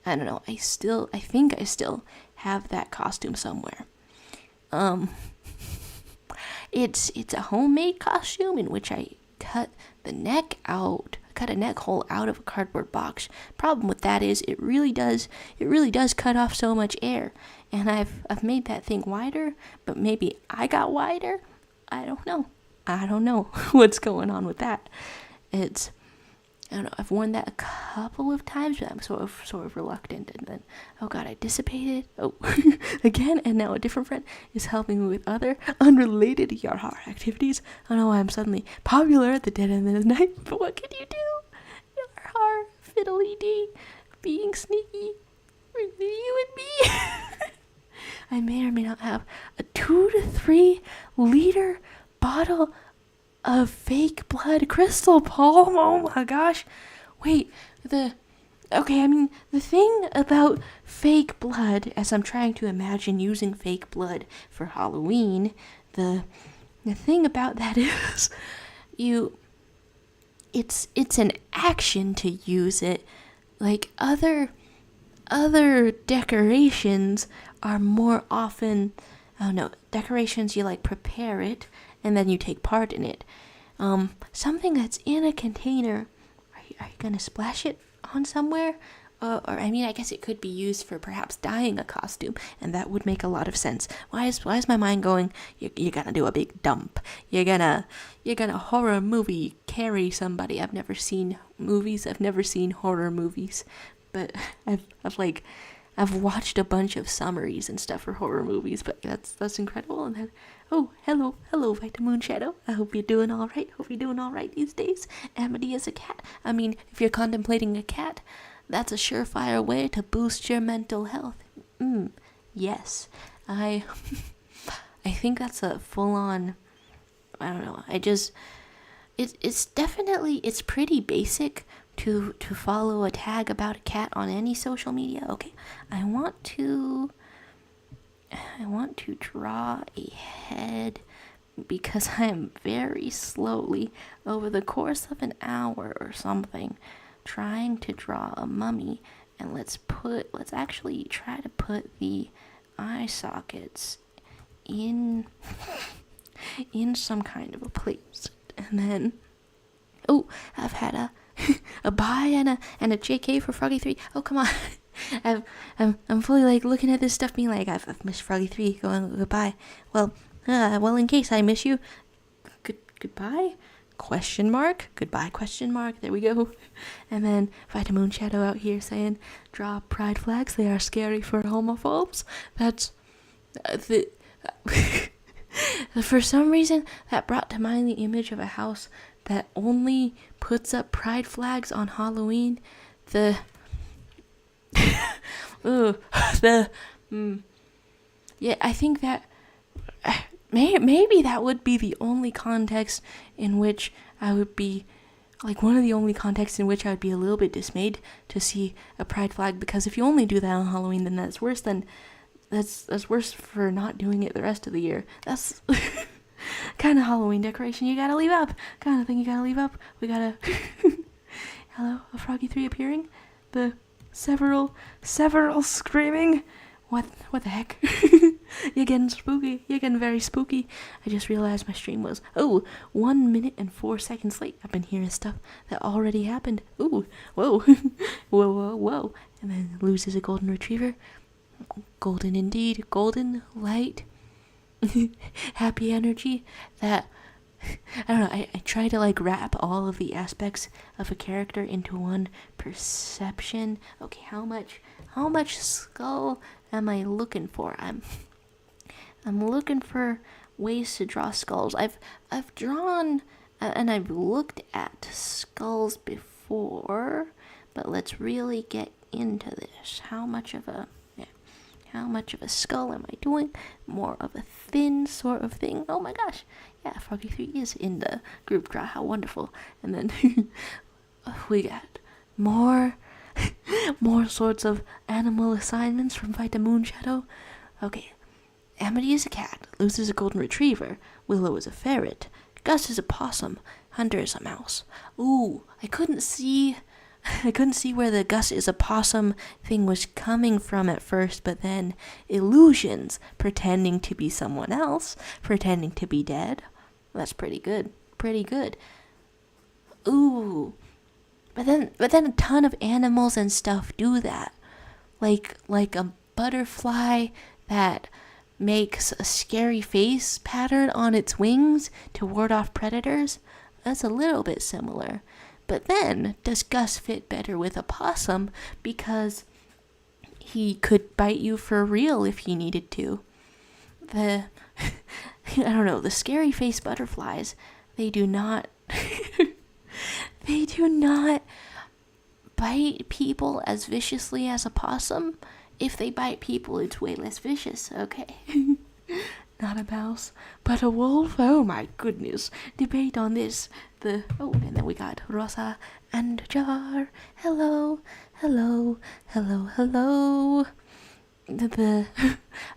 don't know, I think I still have that costume somewhere. It's a homemade costume in which I cut a neck hole out of a cardboard box. Problem with that is it really does cut off so much air, and I've made that thing wider, but maybe I got wider. I don't know what's going on with that. I don't know, I've worn that a couple of times, but I'm sort of reluctant, and then, oh god, I dissipated, again, and now a different friend is helping me with other unrelated yarhar activities. I don't know why I'm suddenly popular at the dead end of the night, but what can you do? Yarhar, fiddly dee, being sneaky, with you and me. I may or may not have a 2 to 3 liter bottle of fake blood crystal palm. Oh my gosh. Wait, the thing about fake blood, as I'm trying to imagine using fake blood for Halloween, the thing about that is it's an action to use it. Like other decorations are more often, decorations you like prepare it and then you take part in it. Something that's in a container, are you gonna splash it on somewhere? I guess it could be used for perhaps dyeing a costume, and that would make a lot of sense. Why is my mind going, you're gonna do a big dump? You're gonna horror movie carry somebody. I've never seen horror movies, but I've watched a bunch of summaries and stuff for horror movies, but that's incredible. And then, oh, hello, Vitamoon Shadow. I hope you're doing all right. Hope you're doing all right these days. Amity is a cat. I mean, if you're contemplating a cat, that's a surefire way to boost your mental health. Yes. I think that's a full-on, I don't know. It's pretty basic to follow a tag about a cat on any social media. Okay, I want to draw a head because I am very slowly, over the course of an hour or something, trying to draw a mummy. And let's actually try to put the eye sockets in some kind of a place. And then, I've had a bye and a JK for Froggy 3. Oh, come on. I'm fully looking at this stuff being like, I've missed Froggy 3, going goodbye. Well, in case I miss you, goodbye? Question mark? Goodbye, question mark. There we go. And then Vitamoon Shadow out here saying, draw pride flags, they are scary for homophobes. That's for some reason that brought to mind the image of a house that only puts up pride flags on Halloween. Yeah, I think that maybe that would be the only context in which I would be, one of the only contexts in which I would be a little bit dismayed to see a pride flag, because if you only do that on Halloween, then that's worse for not doing it the rest of the year. That's kind of Halloween decoration you gotta leave up. Kind of thing you gotta leave up. We gotta... Hello, a Froggy 3 appearing. The several screaming. What the heck? You're getting spooky. You're getting very spooky. I just realized my stream was 1 minute and 4 seconds late. I've been hearing stuff that already happened. Ooh, whoa. whoa. And then loses a golden retriever. Golden indeed. Golden light. Happy energy. That, I don't know, I try to wrap all of the aspects of a character into one perception. Okay, how much skull am I looking for? I'm looking for ways to draw skulls. I've drawn and I've looked at skulls before, but let's really get into this. How much of a skull am I doing? More of a thin sort of thing. Oh my gosh. Yeah, Froggy 3 is in the group draw. How wonderful. And then we got more More sorts of animal assignments from Fight the Moon Shadow. Okay. Amity is a cat. Luz is a golden retriever. Willow is a ferret. Gus is a possum. Hunter is a mouse. Ooh, I couldn't see where the Gus is a possum thing was coming from at first, but then illusions, pretending to be someone else, pretending to be dead. That's pretty good. Pretty good. Ooh. But then a ton of animals and stuff do that. Like a butterfly that makes a scary face pattern on its wings to ward off predators. That's a little bit similar. But then, does Gus fit better with a possum because he could bite you for real if he needed to? I don't know, the scary face butterflies, they do not bite people as viciously as a possum. If they bite people, it's way less vicious, okay? Not a mouse, but a wolf? Oh my goodness. Debate on this. And then we got Rosa and Jar. Hello.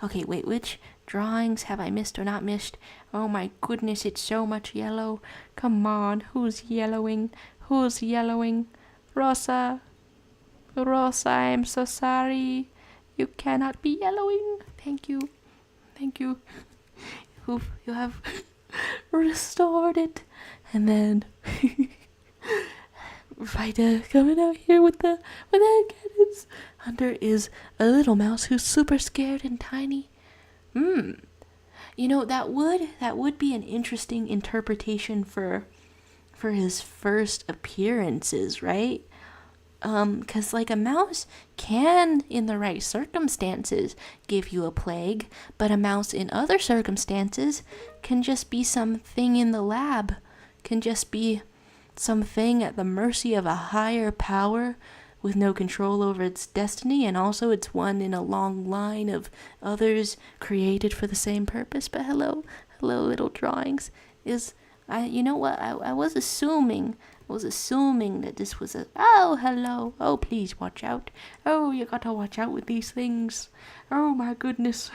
Okay, wait, which drawings have I missed or not missed? Oh my goodness, it's so much yellow. Come on, who's yellowing? Rosa, I'm so sorry. You cannot be yellowing. Thank you. You have restored it. And then Vita coming out here with the cannons. Hunter is a little mouse who's super scared and tiny. You know, that would be an interesting interpretation for his first appearances, right? 'Cause like a mouse can, in the right circumstances, give you a plague, but a mouse in other circumstances can just be something in the lab, can just be something at the mercy of a higher power with no control over its destiny, and also it's one in a long line of others created for the same purpose. But hello little drawings. You know what, I was assuming that this was hello. Oh, please watch out. Oh, you gotta watch out with these things. Oh my goodness.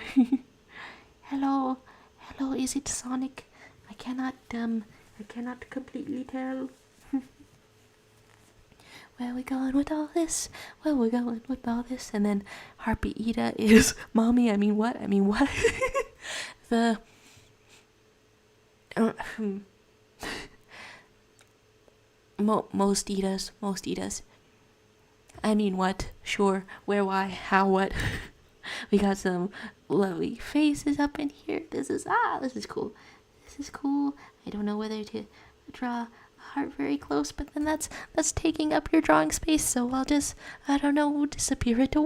Hello, is it Sonic? I cannot completely tell. Where we going with all this? And then Harpy Ida is mommy. I mean what? Most Idas. I mean what? Sure. Where, why, how, what? We got some lovely faces up in here. This is cool. I don't know whether to draw a heart very close, but then that's taking up your drawing space, so I'll just, I don't know, disappear in it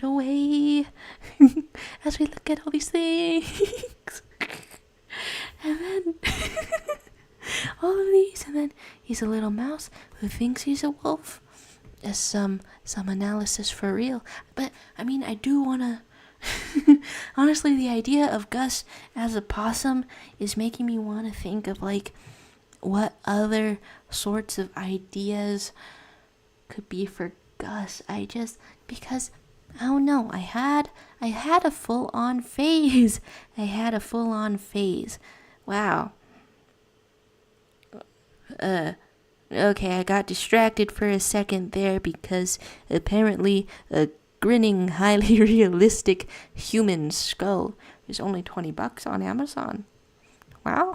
away. As we look at all these things. And then all of these, and then he's a little mouse who thinks he's a wolf. Some analysis for real. But I mean, I do wanna honestly, the idea of Gus as a possum is making me want to think of like what other sorts of ideas could be for Gus. Because I don't know, I had a full-on phase. Wow. Okay, I got distracted for a second there because apparently a grinning, highly realistic human skull is only $20 on Amazon. Wow.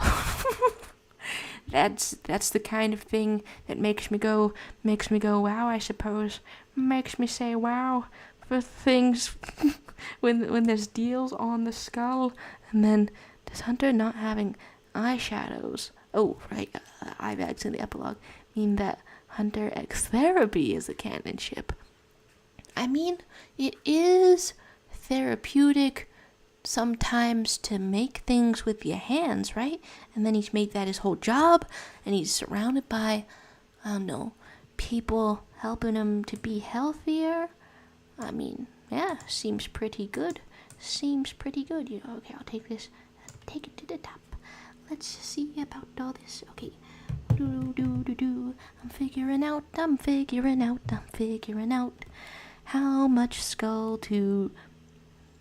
That's the kind of thing that makes me go wow, I suppose. Makes me say wow for things when there's deals on the skull. And then does Hunter not having eyeshadows? Oh, right, eye bags in the epilogue mean that Hunter X Therapy is a canon ship. I mean, it is therapeutic sometimes to make things with your hands, right? And then he's made that his whole job, and he's surrounded by, I don't know, people helping him to be healthier. I mean, yeah, seems pretty good. Okay, I'll take this, take it to the top. Let's see about all this. Okay, I'm figuring out how much skull to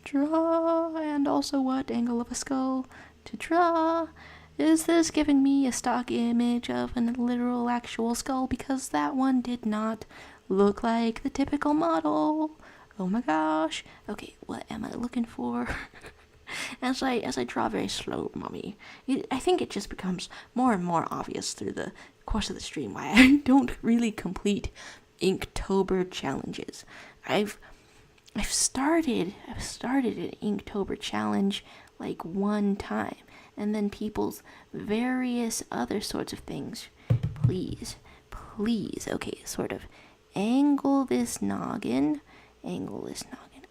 draw, and also what angle of a skull to draw. Is this giving me a stock image of a literal actual skull? Because that one did not look like the typical model. Oh my gosh. Okay, what am I looking for? As I draw very slow, mommy, I think it just becomes more and more obvious through the course of the stream why I don't really complete Inktober challenges. I've started an Inktober challenge like one time, and then people's various other sorts of things. Please, okay, sort of angle this noggin.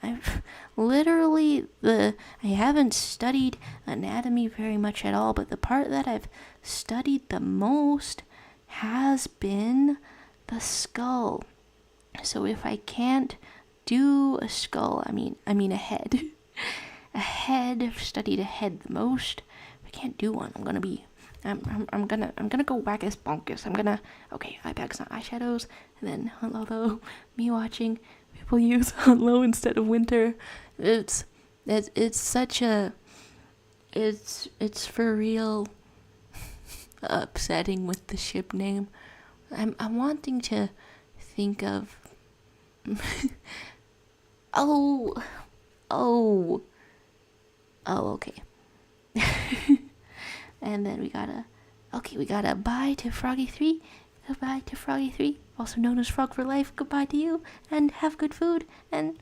I've literally, I haven't studied anatomy very much at all, but the part that I've studied the most has been the skull. So if I can't do a skull, I mean a head. I've studied a head the most. If I can't do one, I'm gonna go whack this bonkus. Okay, eye bags and eyeshadows, and then although me watching people use hello instead of winter, it's for real upsetting with the ship name. I'm wanting to think of okay. And then we gotta bye to Froggy 3. Goodbye to Froggy 3, also known as Frog for Life. Goodbye to you, and have good food, and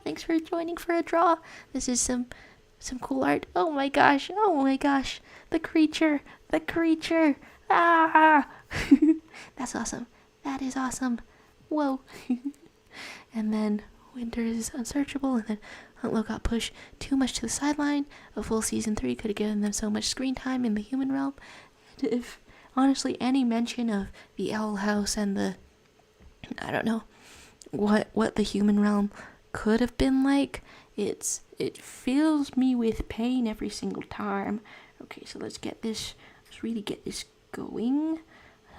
thanks for joining for a draw. This is some cool art. Oh my gosh, the creature. That's awesome. That is awesome. Whoa. And then winter is unsearchable, and then Huntlow got pushed too much to the sideline. A full season 3 could have given them so much screen time in the human realm. And if honestly any mention of the Owl House and the, I don't know what the human realm could have been like, it fills me with pain every single time. Okay, so let's really get this going.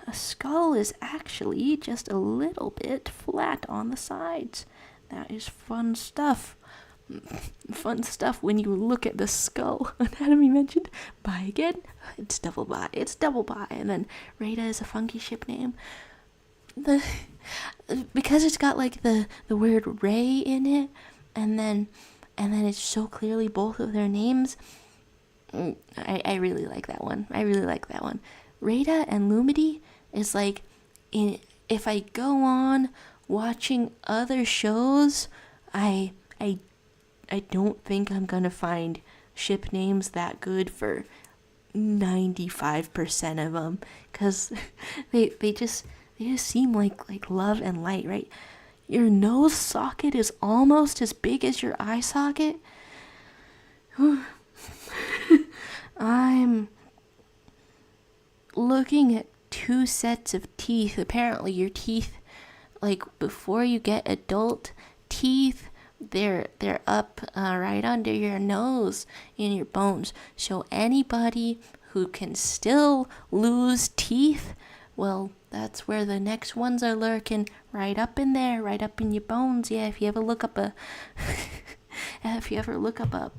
A skull is actually just a little bit flat on the sides. That is fun stuff. Fun stuff when you look at the skull. Anatomy mentioned. Bye again. It's double bye. And then Rada is a funky ship name. Because it's got like the word Ray in it, and then it's so clearly both of their names. I really like that one. Rada and Lumity is like, if I go on watching other shows, I don't think I'm gonna find ship names that good for 95% of them, because they just seem like love and light, right? Your nose socket is almost as big as your eye socket. I'm looking at 2 sets of teeth. Apparently your teeth, like before you get adult teeth, they're up right under your nose in your bones. So anybody who can still lose teeth, well, that's where the next ones are lurking, right up in there, right up in your bones. Yeah, if you ever look up a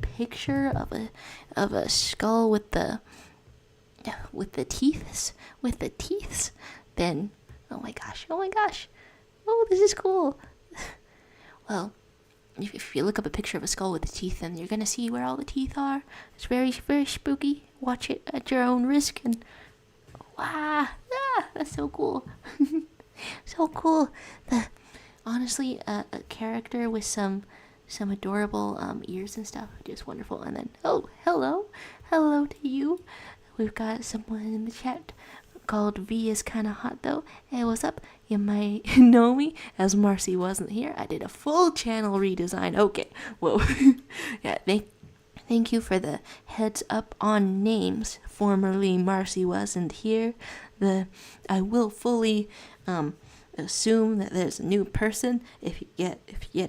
picture of a skull with the teeths, then oh my gosh, oh, this is cool. Well, if you look up a picture of a skull with the teeth, then you're gonna see where all the teeth are. It's very, very spooky. Watch it at your own risk, and that's so cool. So cool. Honestly, a character with some adorable ears and stuff, just wonderful. And then hello to you. We've got someone in the chat called V is kinda hot though. Hey, what's up? You might know me as Marcy wasn't here. I did a full channel redesign. Okay, whoa. Yeah, thank you for the heads up on names. Formerly Marcy wasn't here. I will fully assume that there's a new person if you get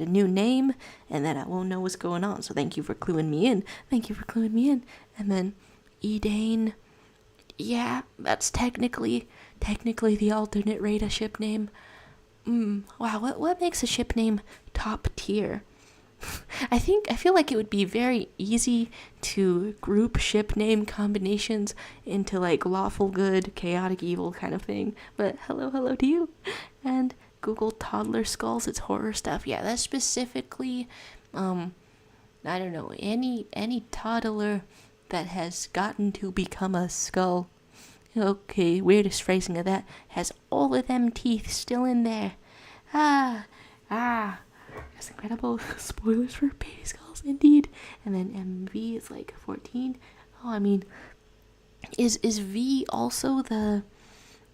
a new name, and then I won't know what's going on. So thank you for cluing me in. And then Edane, yeah, that's technically technically the alternate Rada ship name. Wow, what makes a ship name top tier? I feel like it would be very easy to group ship name combinations into like lawful good, chaotic evil kind of thing. But hello to you. And Google toddler skulls, it's horror stuff. Yeah, that's specifically, I don't know, any toddler that has gotten to become a skull. Okay, weirdest phrasing of that, has all of them teeth still in there. That's incredible. Spoilers for baby skulls, indeed. And then MV is like 14. Oh, I mean, is V also the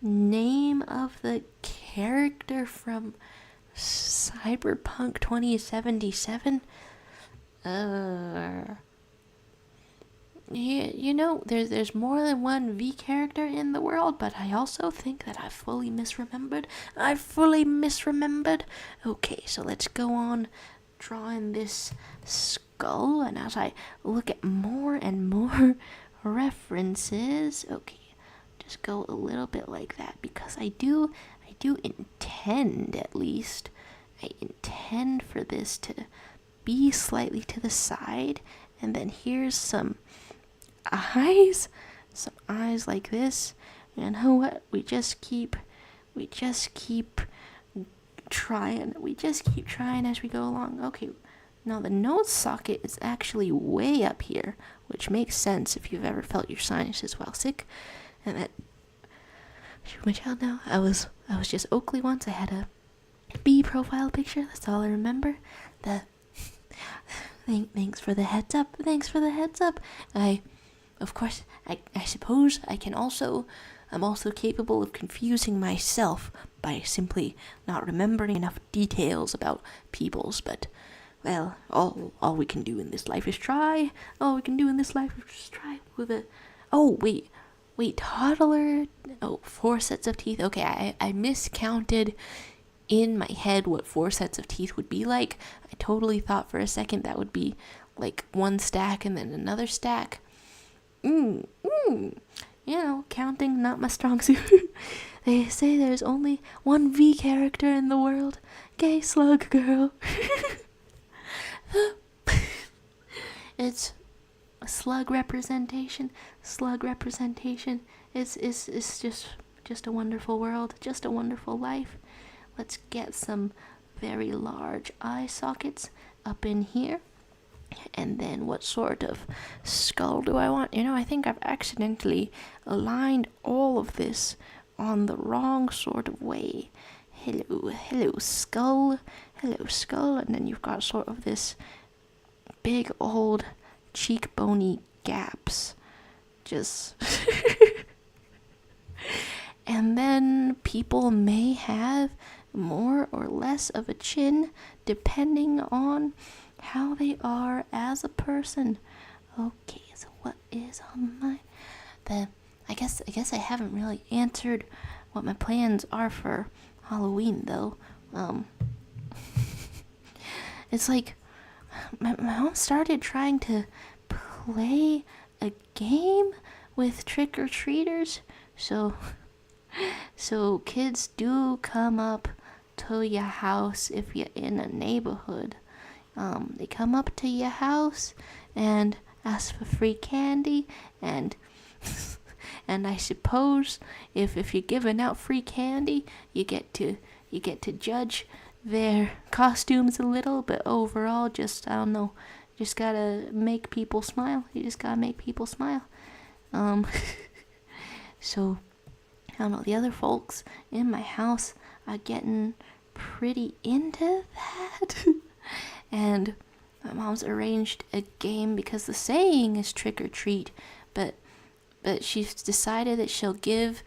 name of the character from Cyberpunk 2077? You know, there's more than one V character in the world, but I also think that I fully misremembered. Okay, so let's go on drawing this skull, and as I look at more and more references, okay, just go a little bit like that, because I do intend, at least, I intend for this to be slightly to the side, and then here's some eyes like this, and you know what, we just keep trying as we go along. Okay, now the nose socket is actually way up here, which makes sense if you've ever felt your sinuses while sick. And that, my child, now I was just Oakley once. I had a B profile picture, that's all I remember. Thanks for the heads up. Of course, I suppose I'm also capable of confusing myself by simply not remembering enough details about people's, but, well, all we can do in this life is try. With a, oh, wait, toddler, 4 sets of teeth. Okay, I miscounted in my head what 4 sets of teeth would be like. I totally thought for a second that would be like one stack and then another stack. You know, counting, not my strong suit. They say there's only one V character in the world. Gay slug girl. It's a slug representation. It's just a wonderful world, just a wonderful life. Let's get some very large eye sockets up in here. And then what sort of skull do I want? You know, I think I've accidentally aligned all of this on the wrong sort of way. Hello skull. And then you've got sort of this big old cheekbony gaps. Just... And then people may have more or less of a chin depending on how they are as a person. Okay, so what is on my... I guess I haven't really answered what my plans are for Halloween, though. It's like my mom started trying to play a game with trick-or-treaters, so kids do come up to your house if you're in a neighborhood. They come up to your house and ask for free candy, and and I suppose if you're giving out free candy, you get to judge their costumes a little, but overall, just, I don't know, just gotta make people smile. So, I don't know, the other folks in my house are getting pretty into that. And my mom's arranged a game because the saying is trick or treat, but she's decided that she'll give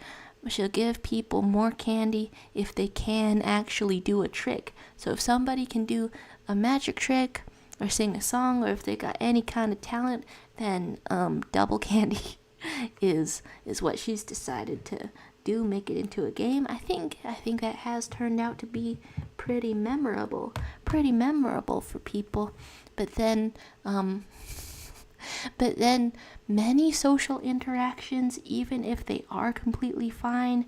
people more candy if they can actually do a trick. So if somebody can do a magic trick or sing a song, or if they got any kind of talent, then double candy is what she's decided to do, make it into a game. I think that has turned out to be pretty memorable for people. But then But then many social interactions, even if they are completely fine,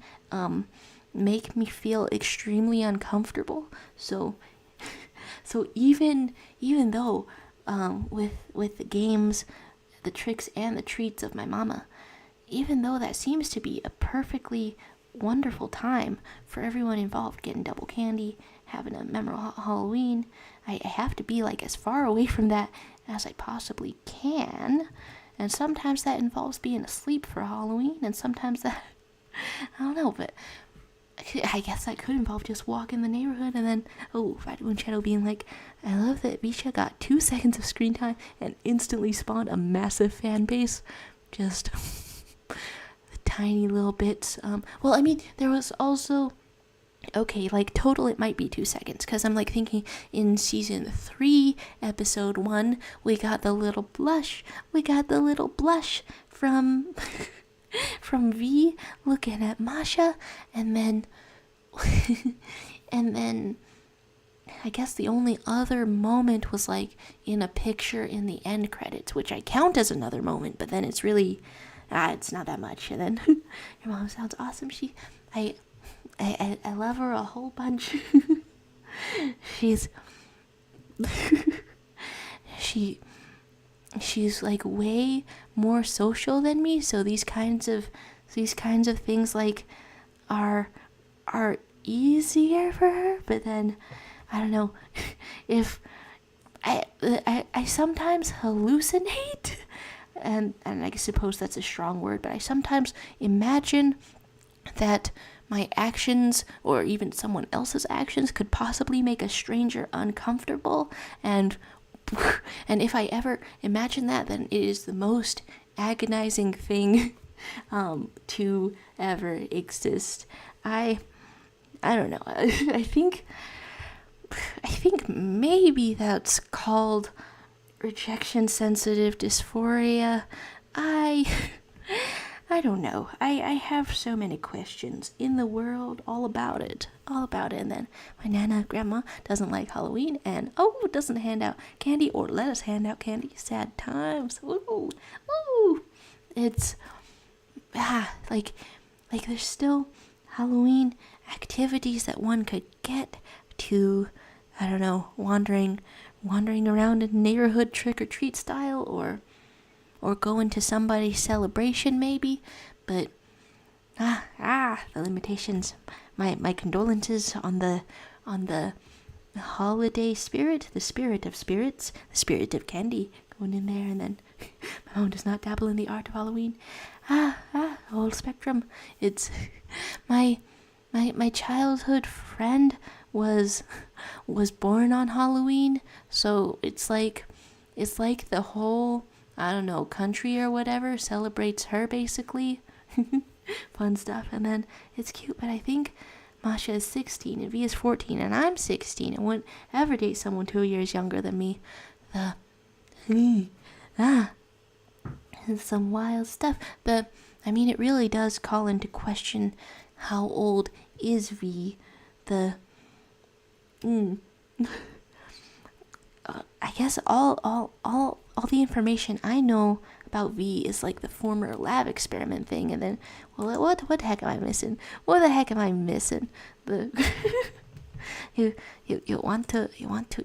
make me feel extremely uncomfortable. So even though with the games, the tricks and the treats of my mama, even though that seems to be a perfectly wonderful time for everyone involved, getting double candy, having a memorable Halloween, I have to be like as far away from that as I possibly can. And sometimes that involves being asleep for Halloween, and sometimes that, I don't know, but I guess that could involve just walking the neighborhood and then, Vitamoon Shadow being like, I love that Visha got 2 seconds of screen time and instantly spawned a massive fan base. Just the tiny little bits. Well, I mean, there was also, okay, like total it might be 2 seconds, because I'm like thinking in season 3, episode 1, we got the little blush. From from V looking at Masha, and then I guess the only other moment was like in a picture in the end credits, which I count as another moment, but then it's really it's not that much. And then your mom sounds awesome. I love her a whole bunch. she's like way more social than me, so these kinds of things like are easier for her. But then I don't know, if I sometimes hallucinate, and I suppose that's a strong word, but I sometimes imagine that my actions, or even someone else's actions, could possibly make a stranger uncomfortable, and if I ever imagine that, then it is the most agonizing thing to ever exist. I don't know. I think maybe that's called rejection sensitive dysphoria. I don't know. I have so many questions in the world all about it. And then my Nana grandma doesn't like Halloween and doesn't hand out candy or let us hand out candy. Sad times. Ooh. It's like there's still Halloween activities that one could get to. I don't know, wandering around in neighborhood trick or treat style, or going to somebody's celebration maybe, but the limitations. My condolences on the holiday spirit, the spirit of spirits, the spirit of candy going in there. And then my mom does not dabble in the art of Halloween. Whole spectrum. It's my childhood friend was born on Halloween, so it's like the whole, I don't know, country or whatever celebrates her basically. Fun stuff. And then it's cute, but I think Masha is 16 and V is 14 and I'm 16 and wouldn't ever date someone 2 years younger than me. It's some wild stuff. But I mean, it really does call into question, how old is V? I guess all the information I know about V is like the former lab experiment thing, and then, well, what the heck am I missing? The you want to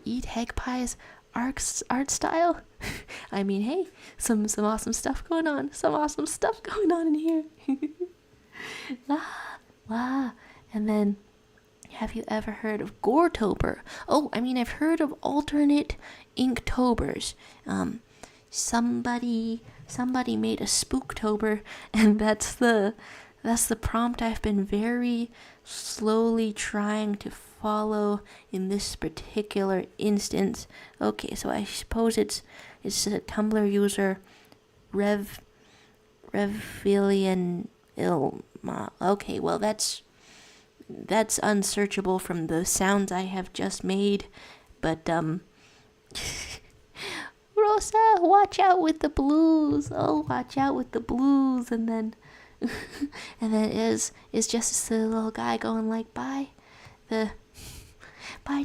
eat egg pies art style? I mean, hey, some awesome stuff going on. In here. And then, have you ever heard of Goretober? I mean, I've heard of alternate Inktobers. Somebody made a Spooktober, and that's the prompt I've been very slowly trying to follow in this particular instance. Okay, so I suppose it's a Tumblr user, Revilian Ilma. Okay, well that's unsearchable from the sounds I have just made, but Rosa, watch out with the blues. Watch out with the blues. And then is just this little guy going like, bye to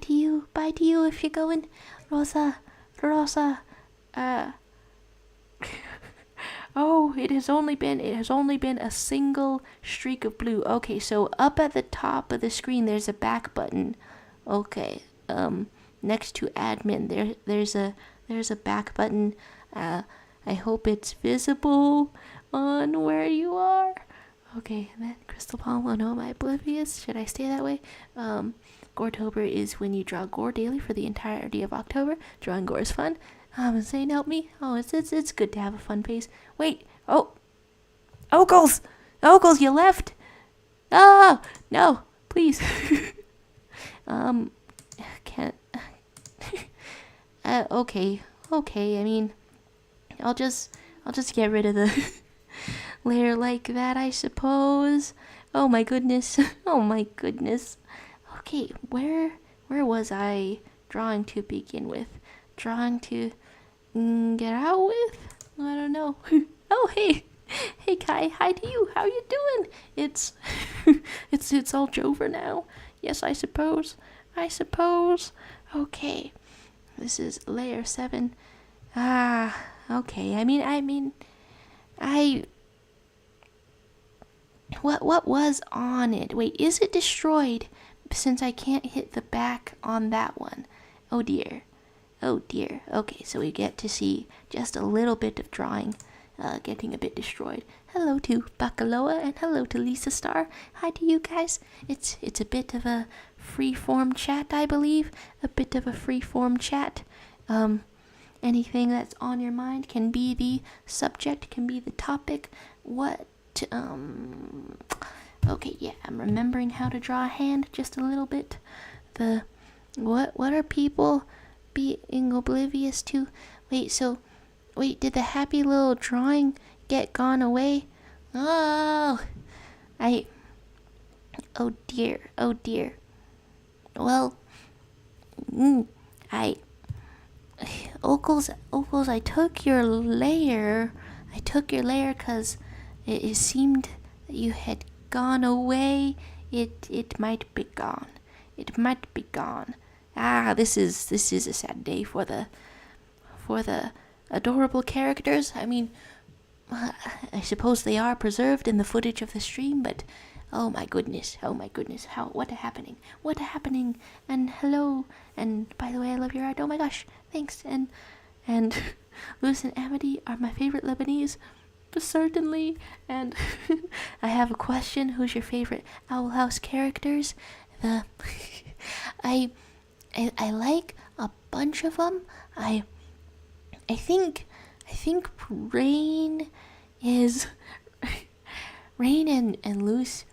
you if you're going, Rosa, Oh, it has only been a single streak of blue. Okay, so up at the top of the screen there's a back button. Okay. Next to admin there's a back button. I hope it's visible on where you are. Okay, and then crystal palm. Oh no, am I oblivious? Should I stay that way? Goretober is when you draw gore daily for the entirety of October. Drawing gore is fun. Zane, help me. Oh, it's good to have a fun face. Wait. Oh, Ocals, you left. Oh no, please. Can't. Okay. I mean, I'll just get rid of the layer like that, I suppose. Oh my goodness. Okay, where was I drawing to begin with? Drawing to get out with? I don't know. Oh, hey Kai, hi to you. How you doing? It's it's all over now. Yes, I suppose. Okay, this is layer 7. Okay. What was on it? Wait, is it destroyed? Since I can't hit the back on that one. Oh dear. Okay, so we get to see just a little bit of drawing getting a bit destroyed. Hello to Bacaloa and hello to Lisa Star. Hi to you guys. It's a bit of a free-form chat, I believe. A bit of a free-form chat. Anything that's on your mind can be the subject, can be the topic. Okay, yeah, I'm remembering how to draw a hand just a little bit. What are people being oblivious to? Wait, did the happy little drawing get gone away? Oh dear. Well, Ocals, I took your layer because it seemed that you had gone away. It might be gone. This is a sad day for the adorable characters. I mean, I suppose they are preserved in the footage of the stream, but oh my goodness, what happening? And hello, and by the way, I love your art. Oh my gosh, thanks. And Lewis and Amity are my favorite Lebanese, certainly. And I have a question: who's your favorite Owl House characters? I like a bunch of them. I think Rain and Luce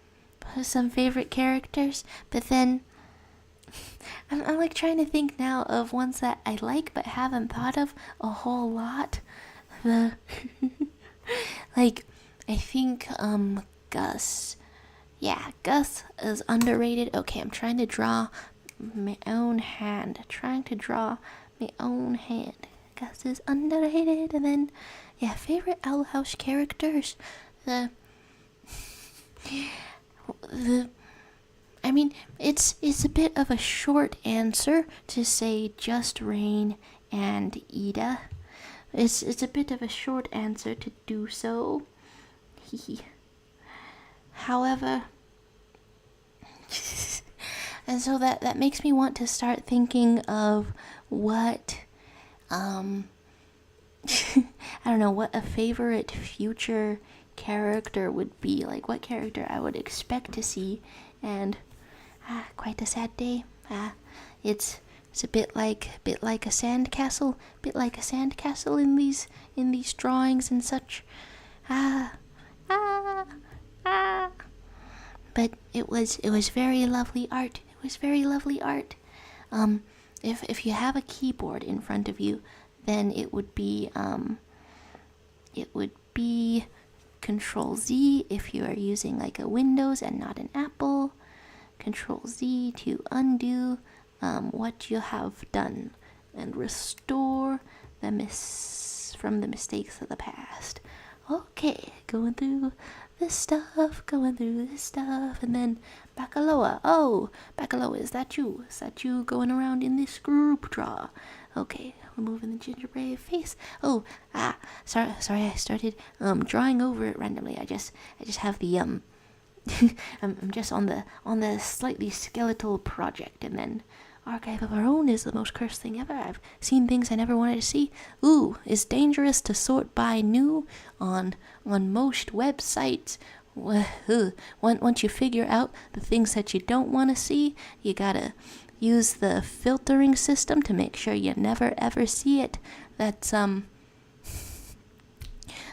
are some favorite characters, but then I'm like trying to think now of ones that I like but haven't thought of a whole lot. I think Gus. Yeah, Gus is underrated. Okay, I'm trying to draw my own hand. Gus is underrated. And then, yeah, favorite Owl House characters. I mean, it's a bit of a short answer to say just Rain and Ida. It's a bit of a short answer to do so. However, and so that makes me want to start thinking of what I don't know, what a favorite future character would be, like what character I would expect to see. And quite a sad day. It's a bit like a sandcastle, in these drawings and such. But it was very lovely art. If you have a keyboard in front of you, then it would be Control Z if you are using like a Windows and not an Apple. Control Z to undo what you have done and restore from the mistakes of the past. Okay, going through this stuff, and then Bacaloa. Oh, Bacaloa, is that you? Going around in this group draw? Okay, removing the gingerbread face. Oh, sorry, I started drawing over it randomly. I just have the I'm just on the slightly skeletal project, and then Archive of Our Own is the most cursed thing ever. I've seen things I never wanted to see. Ooh, it's dangerous to sort by new on most websites. Once you figure out the things that you don't want to see, you gotta use the filtering system to make sure you never ever see it. That's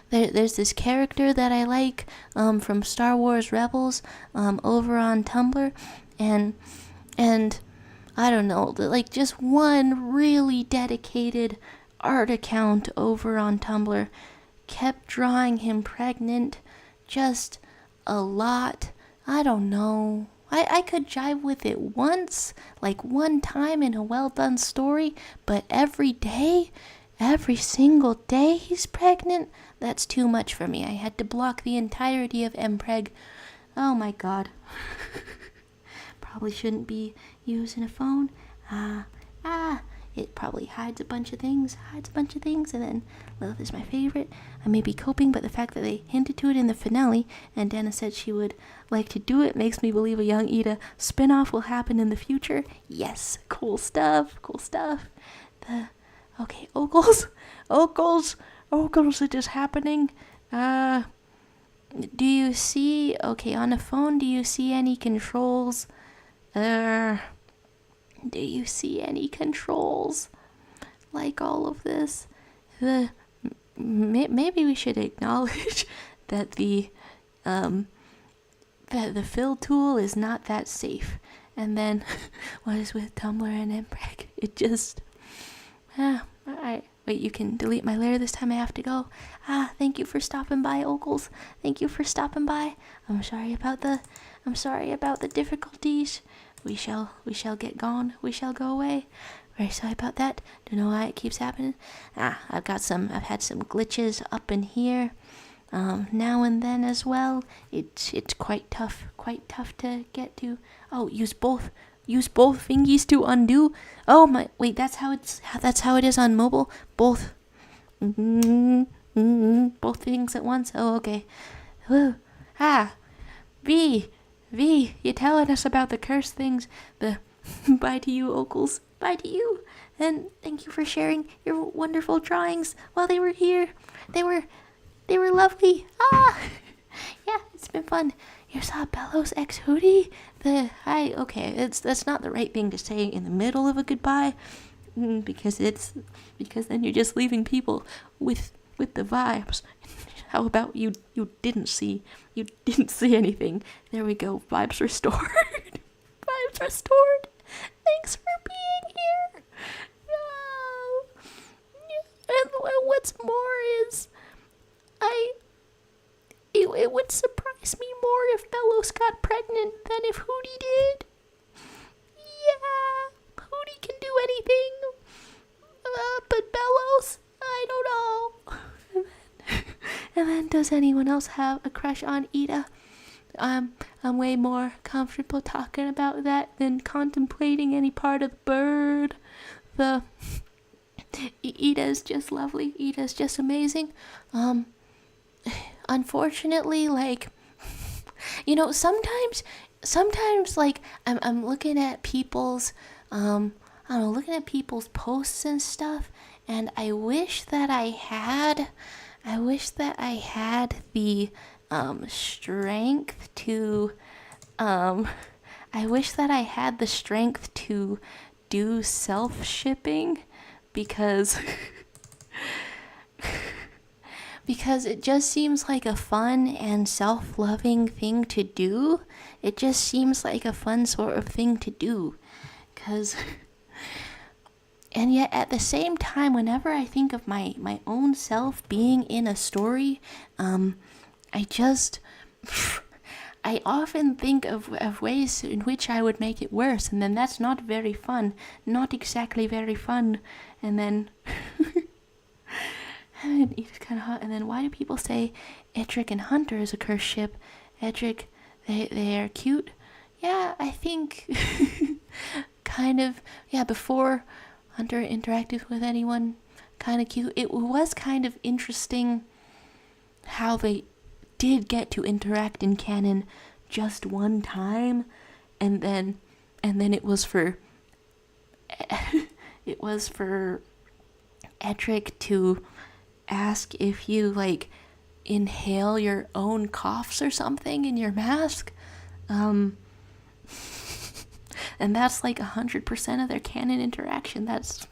there's this character that I like from Star Wars Rebels over on Tumblr, and I don't know, like just one really dedicated art account over on Tumblr kept drawing him pregnant just a lot. I don't know. I could jive with it once, like one time in a well done story, but every day, every single day he's pregnant, that's too much for me. I had to block the entirety of MPreg. Oh my god. Probably shouldn't be using a phone. It probably hides a bunch of things, and then love is my favorite. I may be coping, but the fact that they hinted to it in the finale, and Dana said she would like to do it, makes me believe a Young Ida spin-off will happen in the future. Yes, cool stuff. Okay, Ogles, it is happening. Do you see, okay, on the phone, do you see any controls? Do you see any controls? Like all of this? Maybe we should acknowledge that the fill tool is not that safe. And then, what is with Tumblr and MPreg? It just... alright. Wait, you can delete my layer this time. I have to go. Thank you for stopping by, Ogles. Thank you for stopping by. I'm sorry about the difficulties. We shall get gone. We shall go away. Very sorry about that. Don't know why it keeps happening. I've had some glitches up in here, now and then as well. It's quite tough to get to. Oh, use both fingies to undo. Oh my, wait, that's how it is on mobile. Both things at once. Oh, okay. Woo. V, you're telling us about the cursed things. Bye to you, Ogles. Bye to you. And thank you for sharing your wonderful drawings while they were here. They were lovely. Yeah, it's been fun. You saw Bellows X Hoodie? Okay, that's not the right thing to say in the middle of a goodbye, because then you're just leaving people with the vibes. How about you didn't see anything? There we go. Vibes restored. Vibes restored. Thanks for being here. And what's more is, it would surprise me more if Bellows got pregnant than if Hootie did. Yeah, Hootie can do anything, but Bellows, I don't know. And then, does anyone else have a crush on Ida? I'm way more comfortable talking about that than contemplating any part of the bird. Ida's just lovely. Ida's just amazing. Unfortunately, like, sometimes, like, I'm looking at people's, posts and stuff, and I wish that I had the strength to do self-shipping, because it just seems like a fun and self-loving thing to do. It just seems like a fun sort of thing to do. And yet at the same time, whenever I think of my own self being in a story, I often think of ways in which I would make it worse, and then that's not very fun. Not exactly very fun. And then... It's kind of hot. And then why do people say Edric and Hunter is a cursed ship? Edric, they are cute. Yeah, I think kind of, yeah, before Hunter interacted with anyone. Kind of cute. It was kind of interesting how they did get to interact in canon just one time, and then it was for Edric to ask if you like inhale your own coughs or something in your mask. And that's like 100% of their canon interaction. That's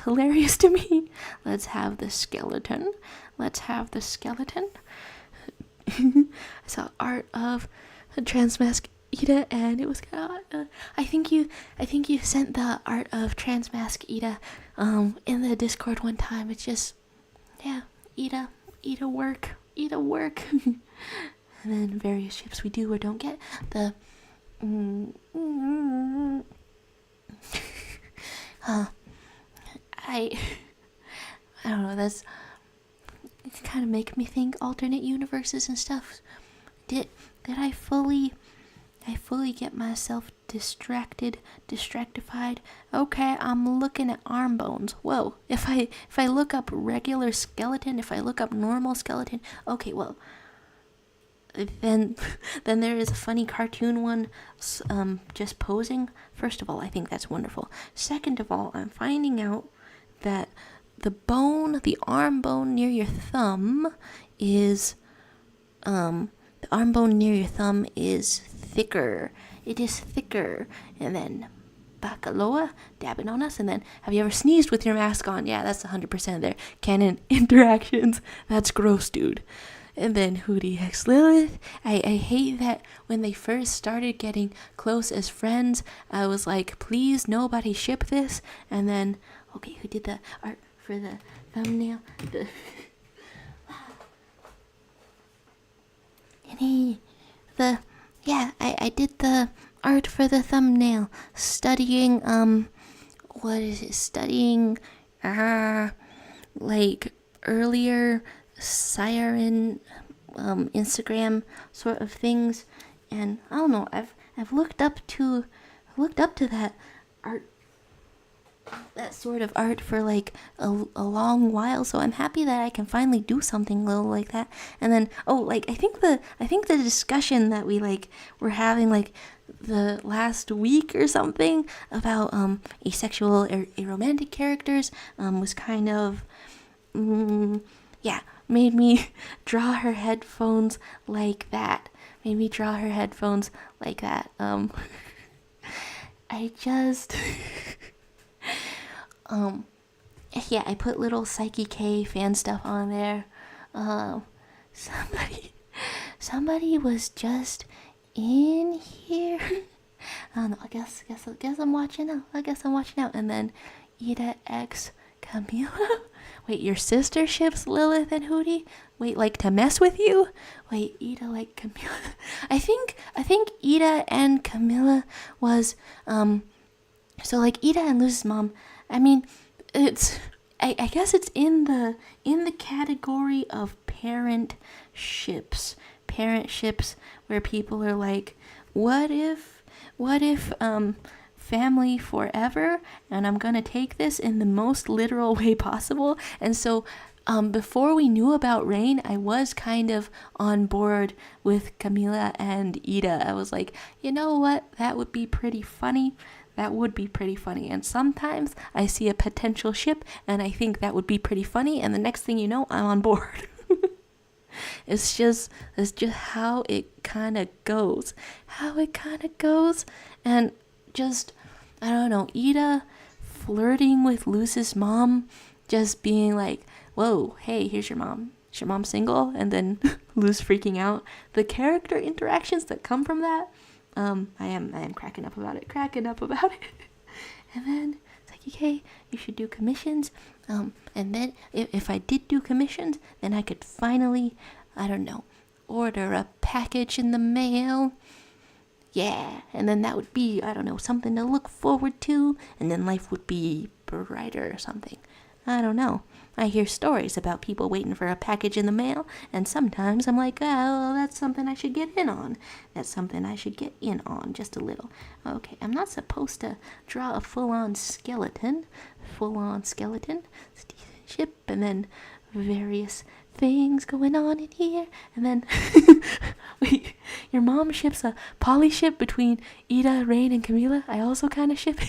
hilarious to me. Let's have the skeleton. I saw art of a Transmask Ida, and it was I think you sent the art of Transmask Ida in the Discord one time. It's just, yeah, Ida work. And then various ships we do or don't get. The I don't know, that's kind of make me think alternate universes and stuff. Did I fully get myself distractified? Okay, I'm looking at arm bones. Whoa, if I look up regular skeleton, if I look up normal skeleton, okay, well, then there is a funny cartoon one, just posing. First of all, I think that's wonderful. Second of all, I'm finding out that the arm bone near your thumb is thicker. It is thicker. And then Bacaloa dabbing on us. And then, have you ever sneezed with your mask on? Yeah, that's 100% of their canon interactions. That's gross, dude. And then Hootie X Lilith. I hate that when they first started getting close as friends, I was like, please, nobody ship this. And then, okay, who did the art for the thumbnail? I did the art for the thumbnail. Studying, like earlier siren Instagram sort of things, and I don't know, I've looked up to that art, that sort of art for like a long while, so I'm happy that I can finally do something little like that. And then I think the discussion that we were having the last week or something about asexual aromantic characters was kind of made me draw her headphones like that. I just I put little Psyche K fan stuff on there. Somebody was just in here. I don't know, I guess I'm watching out. And then Ida X Camila. Wait, your sister ships Lilith and Hootie? Wait, to mess with you? Wait, Ida Camila. I think Ida and Camila was so Ida and Luz's mom. I mean, it's I guess it's in the category of parent ships where people are like, what if family forever, and I'm gonna take this in the most literal way possible. And so before we knew about Rain, I was kind of on board with Camila and Ida. I was like, you know what, that would be pretty funny. And sometimes I see a potential ship and I think that would be pretty funny, and the next thing you know, I'm on board. It's just how it kind of goes. And just, I don't know, Ida flirting with Luz's mom, just being like, whoa, hey, here's your mom. Is your mom single? And then Luz freaking out. The character interactions that come from that, I am cracking up about it. And then it's like, okay, you should do commissions. And then if I did do commissions, then I could finally, I don't know, order a package in the mail. Yeah, and then that would be, I don't know, something to look forward to, and then life would be brighter or something. I don't know. I hear stories about people waiting for a package in the mail, and sometimes I'm like, oh, that's something I should get in on. That's something I should get in on just a little. Okay, I'm not supposed to draw a full-on skeleton ship, and then various things going on in here, and then wait, your mom ships a poly ship between Ida, Rain, and Camila. I also kind of ship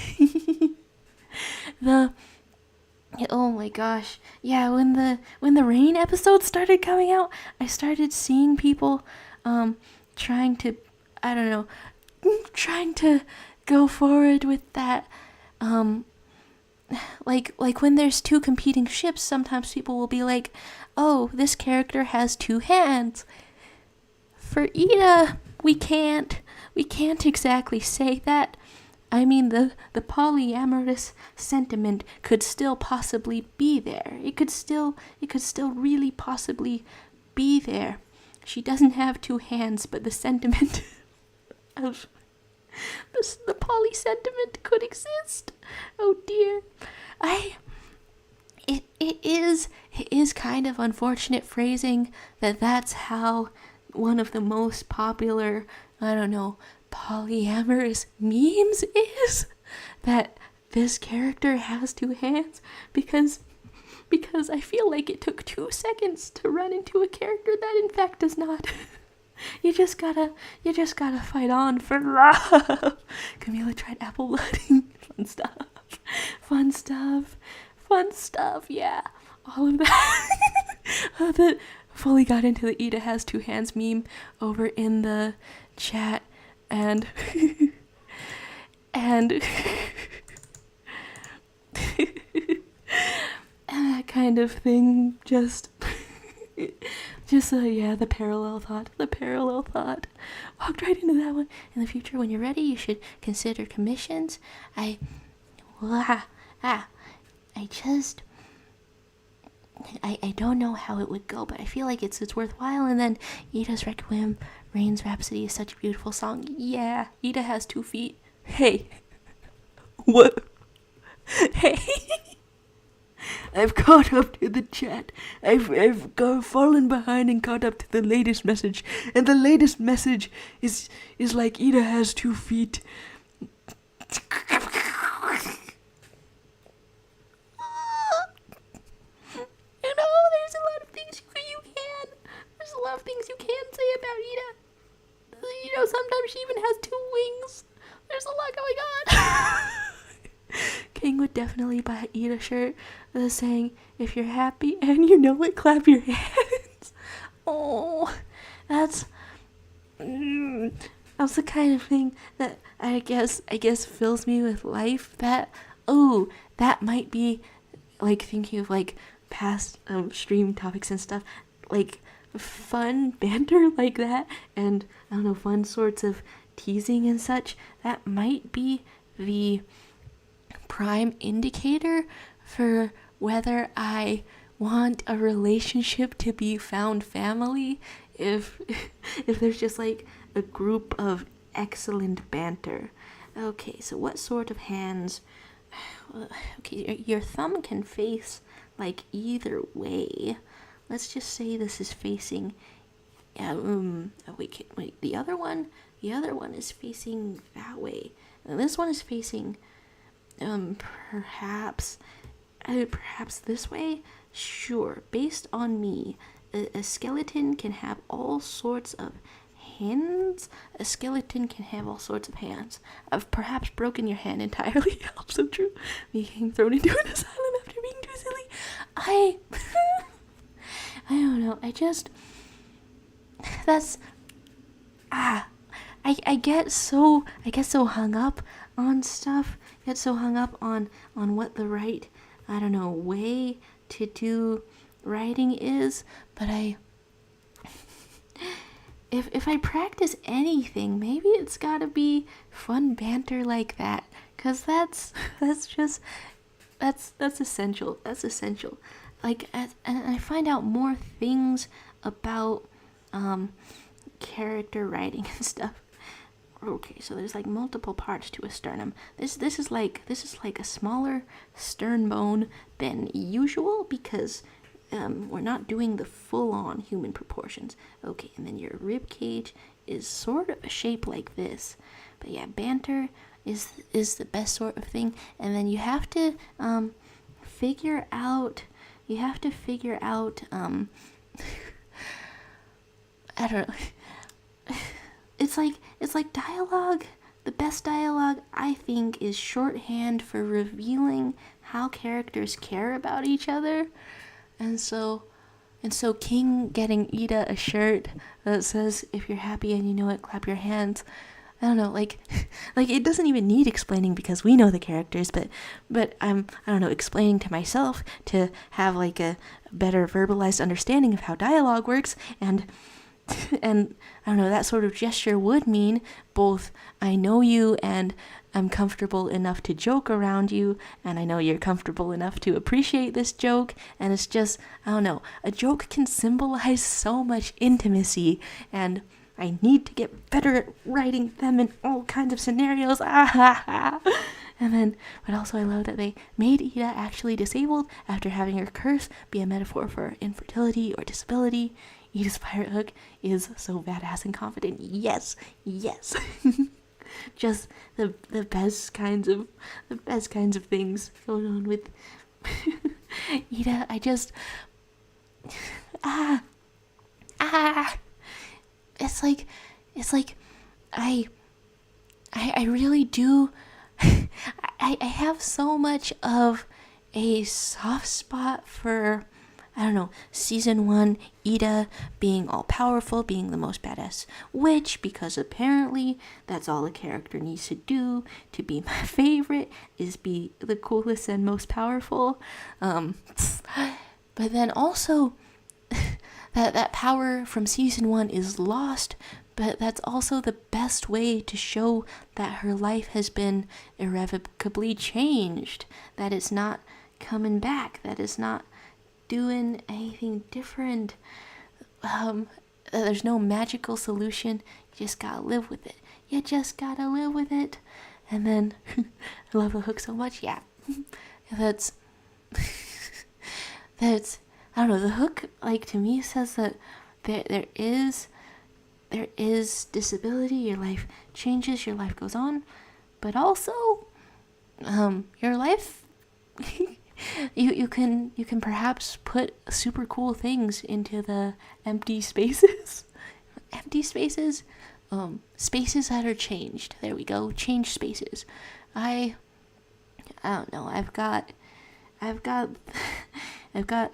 oh my gosh, yeah, when the Rain episode started coming out, I started seeing people trying to, I don't know, trying to go forward with that. Like when there's two competing ships, sometimes people will be like, oh, this character has two hands. For Ida, we can't exactly say that. I mean, the polyamorous sentiment could still possibly be there. It could still really possibly be there. She doesn't have two hands, but the sentiment of the poly sentiment could exist. Oh dear. It is kind of unfortunate phrasing that's how one of the most popular, I don't know, polyamorous memes is, that this character has two hands, because I feel like it took 2 seconds to run into a character that in fact does not. You just gotta fight on for love. Camila tried apple blooding. Fun stuff, yeah. All of that. That fully got into the Ida has two hands meme over in the chat, and and that kind of thing, just yeah, the parallel thought walked right into that one. In the future, when you're ready, you should consider commissions. I don't know how it would go, but I feel like it's worthwhile. And then Ida's Requiem, Rain's Rhapsody is such a beautiful song. Yeah, Ida has 2 feet. Hey. What? Hey. I've caught up to the chat. I've fallen behind and caught up to the latest message. And the latest message is like Ida has 2 feet. There's a lot of things you can say about Ida. Sometimes she even has 2 wings. There's a lot going on. King would definitely buy an Ida shirt saying, if you're happy and you know it, clap your hands. Oh, that's the kind of thing that I guess fills me with life. That might be like thinking of like past stream topics and stuff, like fun banter like that, and I don't know, fun sorts of teasing and such. That might be the prime indicator for whether I want a relationship to be found family, if there's just like a group of excellent banter. Okay, so what sort of hands? Okay, your thumb can face like either way. Let's just say this is facing wait, the other one is facing that way, and this one is facing perhaps this way. Sure, based on me, a skeleton can have all sorts of hands. A skeleton can have all sorts of hands. I've perhaps broken your hand entirely. Also true. Being thrown into an asylum after being too silly. I don't know. I get so hung up on stuff. Get so hung up on what the right, I don't know, way to do writing is, but if I practice anything, maybe it's gotta be fun banter like that, cause that's essential. That's essential. Like, and I find out more things about character writing and stuff Okay, so there's like multiple parts to a sternum. This is like a smaller stern bone than usual because we're not doing the full-on human proportions. Okay, and then your rib cage is sort of a shape like this. But yeah, banter is the best sort of thing. And then you have to figure out I don't know. It's like dialogue. The best dialogue, I think, is shorthand for revealing how characters care about each other. And so King getting Ida a shirt that says, "If you're happy and you know it, clap your hands." I don't know, like it doesn't even need explaining because we know the characters, but I don't know, explaining to myself to have like a better verbalized understanding of how dialogue works, and I don't know, that sort of gesture would mean both I know you and I'm comfortable enough to joke around you, and I know you're comfortable enough to appreciate this joke, and it's just, I don't know, a joke can symbolize so much intimacy, and I need to get better at writing them in all kinds of scenarios. And then, but also I love that they made Ida actually disabled after having her curse be a metaphor for infertility or disability. Ida's pirate hook is so badass and confident. Yes. Just the best kinds of things going on with Ida. I just it's like I really do I have so much of a soft spot for, I don't know, season 1 Ida being all powerful, being the most badass witch, because apparently that's all a character needs to do to be my favorite, is be the coolest and most powerful. But then also that power from season 1 is lost, but that's also the best way to show that her life has been irrevocably changed, that it's not coming back, that it's not doing anything different. There's no magical solution. You just gotta live with it. And then I love the hook so much. Yeah, that's I don't know. The hook, like, to me says that there is disability. Your life changes. Your life goes on, but also your life. You can perhaps put super cool things into the empty spaces. Spaces that are changed. There we go. Change spaces. I don't know. I've got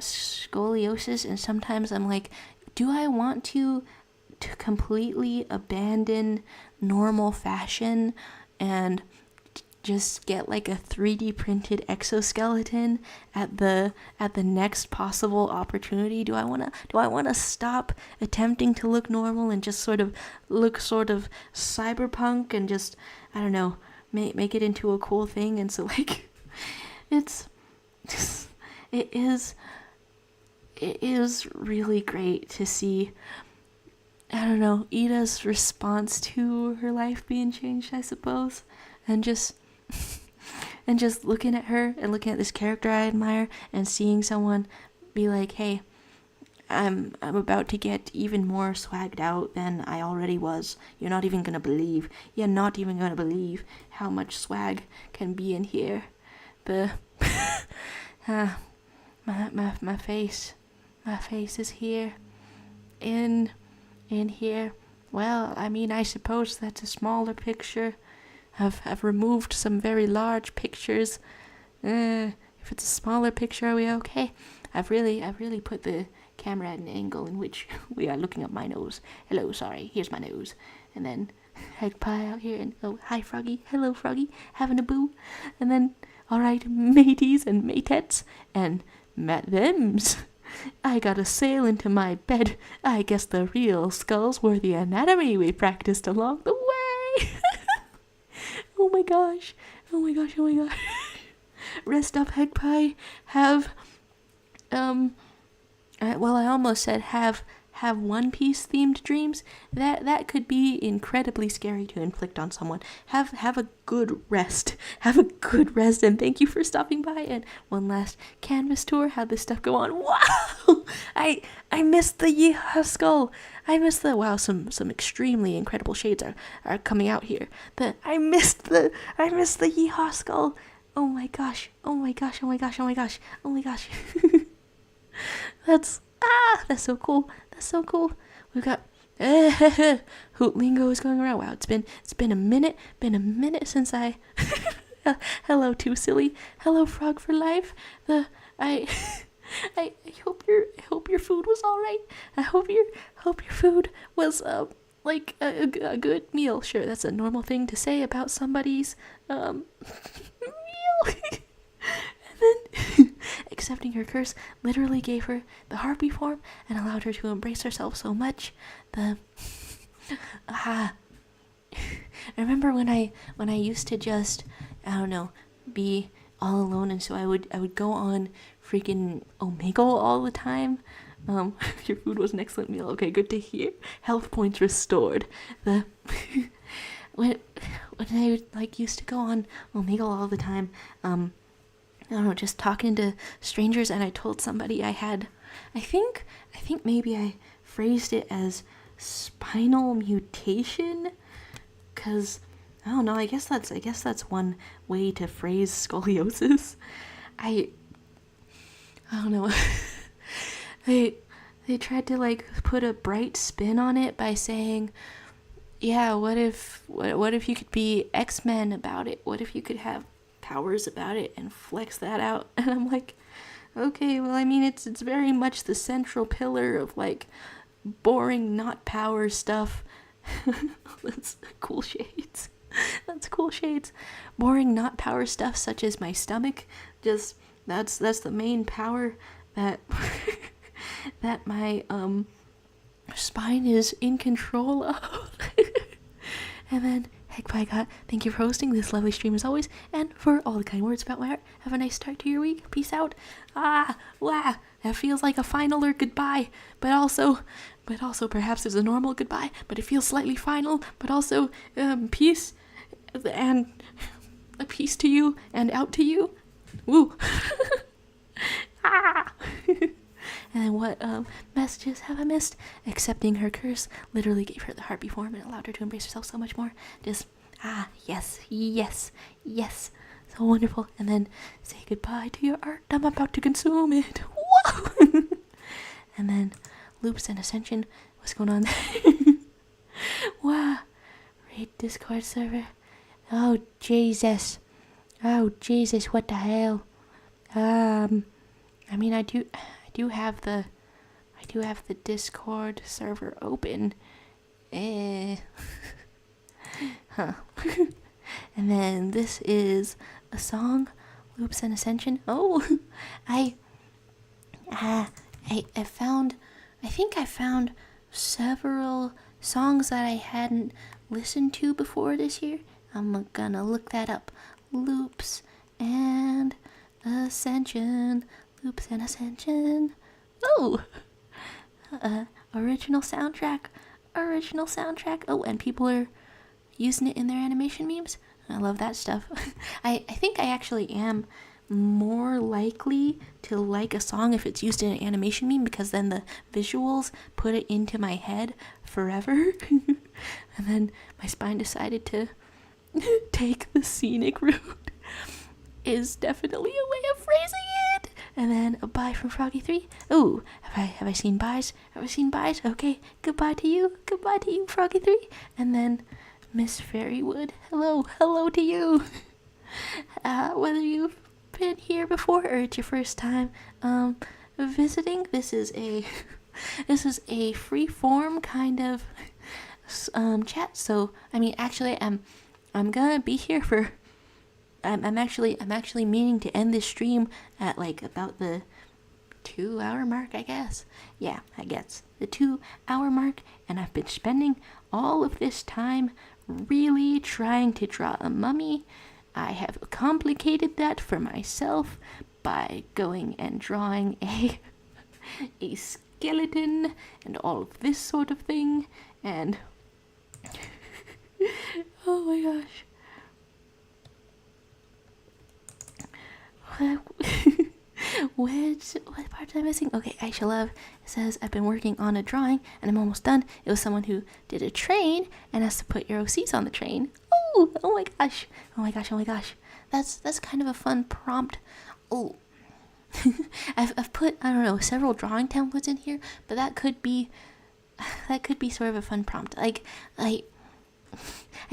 scoliosis, and sometimes I'm like, do I want to completely abandon normal fashion and just get like a 3D printed exoskeleton at the next possible opportunity? Do I want to stop attempting to look normal and just sort of look sort of cyberpunk and just, I don't know, make it into a cool thing? And so, like, it is really great to see, I don't know, Ida's response to her life being changed, I suppose, and just looking at her and looking at this character I admire and seeing someone be like, hey, I'm about to get even more swagged out than I already was. You're not even gonna believe how much swag can be in here. My face is here, in here. Well, I mean, I suppose that's a smaller picture. I've removed some very large pictures. If it's a smaller picture, are we okay? I've really put the camera at an angle in which we are looking up my nose. Hello, sorry, here's my nose. And then Egg Pie out here, and oh, hi Froggy, hello Froggy, having a boo. And then, alright, mateys and matettes, and Mathems. I got a sail into my bed. I guess the real skulls were the anatomy we practiced along the way. Oh my gosh. Rest up, Egg Pie. Well, I almost said have have One Piece themed dreams, that could be incredibly scary to inflict on someone. Have a good rest. Have a good rest, and thank you for stopping by. And one last canvas tour. How'd this stuff go on? Wow! I missed the Yeehaw skull. I missed the wow. Some extremely incredible shades are coming out here. I missed the Yeehaw skull. Oh my gosh. Oh my gosh. Oh my gosh. Oh my gosh. Oh my gosh. That's so cool. That's so cool. We've got Hoot lingo is going around. Wow, it's been a minute since I hello too silly. Hello frog for life. I hope your food was all right. I hope your food was like a good meal. Sure, that's a normal thing to say about somebody's meal. And then accepting her curse literally gave her the harpy form and allowed her to embrace herself so much. I remember when I used to just, I don't know, be all alone, and so I would go on freaking Omegle all the time. Your food was an excellent meal. Okay, good to hear. Health points restored. When I used to go on Omegle all the time, I don't know, just talking to strangers, and I told somebody I had, I think maybe I phrased it as spinal mutation, because I don't know, I guess that's one way to phrase scoliosis. I don't know. They tried to put a bright spin on it by saying, yeah, what if you could be X-Men about it? What if you could have powers about it and flex that out? And I'm like, okay, well, I mean, it's very much the central pillar of boring not power stuff. That's cool shades. That's cool shades. Boring not power stuff such as my stomach, just that's the main power that that my spine is in control of. And then, heck by God, thank you for hosting this lovely stream as always, and for all the kind words about my art. Have a nice start to your week. Peace out. Wow, that feels like a final or goodbye, but also perhaps it's a normal goodbye, but it feels slightly final, but also peace, and a peace to you, and out to you. Woo. And then what messages have I missed? Accepting her curse literally gave her the harpy form and allowed her to embrace herself so much more. Just, yes. So wonderful. And then say goodbye to your art. I'm about to consume it. Whoa! And then loops and ascension. What's going on there? Wow. Raid Discord server. Oh, Jesus, what the hell? I mean, I do have the Discord server open. Huh. And then this is a song, Loops and Ascension. Oh, I found several songs that I hadn't listened to before this year. I'm gonna look that up. Loops and Ascension. Loops and Ascension. Oh! Original soundtrack. Oh, and people are using it in their animation memes. I love that stuff. I think I actually am more likely to like a song if it's used in an animation meme, because then the visuals put it into my head forever. And then my spine decided to take the scenic route. Is definitely a way of phrasing it. And then a bye from Froggy3. Oh, have I seen byes? Okay, goodbye to you, Froggy3. And then Miss Fairywood. Hello to you. Whether you've been here before or it's your first time visiting, this is a free form kind of chat. So I mean, actually, I'm gonna be here for. I'm actually meaning to end this stream at about the 2-hour mark, I guess. Yeah, I guess the 2-hour mark, and I've been spending all of this time really trying to draw a mummy. I have complicated that for myself by going and drawing a skeleton and all of this sort of thing, and oh my gosh. What part am I missing? Okay, Aisha Love says, I've been working on a drawing and I'm almost done. It was someone who did a train and has to put your OCs on the train. Oh my gosh. Oh my gosh. That's kind of a fun prompt. Oh. I've put, I don't know, several drawing templates in here, but that could be sort of a fun prompt. Like I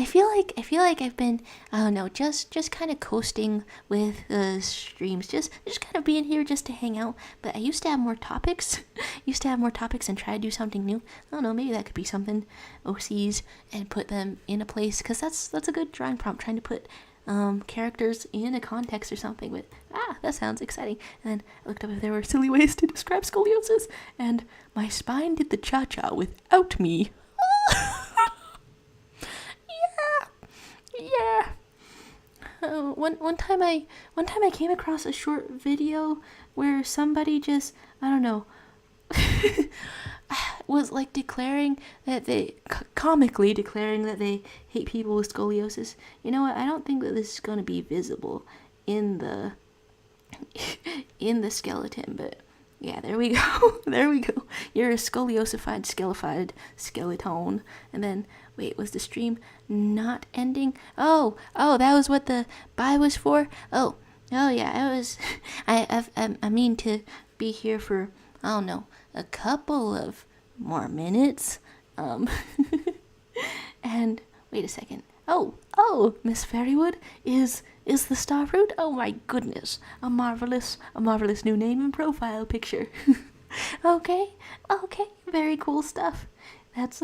feel like I've been, I don't know, just kind of coasting with streams, just kind of being here just to hang out. But I used to have more topics, and try to do something new. I don't know, maybe that could be something, OCs, and put them in a place, because that's a good drawing prompt, trying to put characters in a context or something. But that sounds exciting. And then I looked up if there were silly ways to describe scoliosis, and my spine did the cha-cha without me. Yeah. One time I came across a short video where somebody just, I don't know, was like declaring that they comically declaring that they hate people with scoliosis. You know what? I don't think that this is going to be visible in the skeleton, but yeah, there we go. There we go. You're a scoliosified, skeleton. And then, wait, was the stream not ending? Oh, that was what the bye was for? Oh yeah, it was. I mean to be here for, I don't know, a couple of more minutes. And wait a second. Oh, Miss Fairywood is the Starfruit? Oh my goodness. A marvelous new name and profile picture. Okay, very cool stuff. That's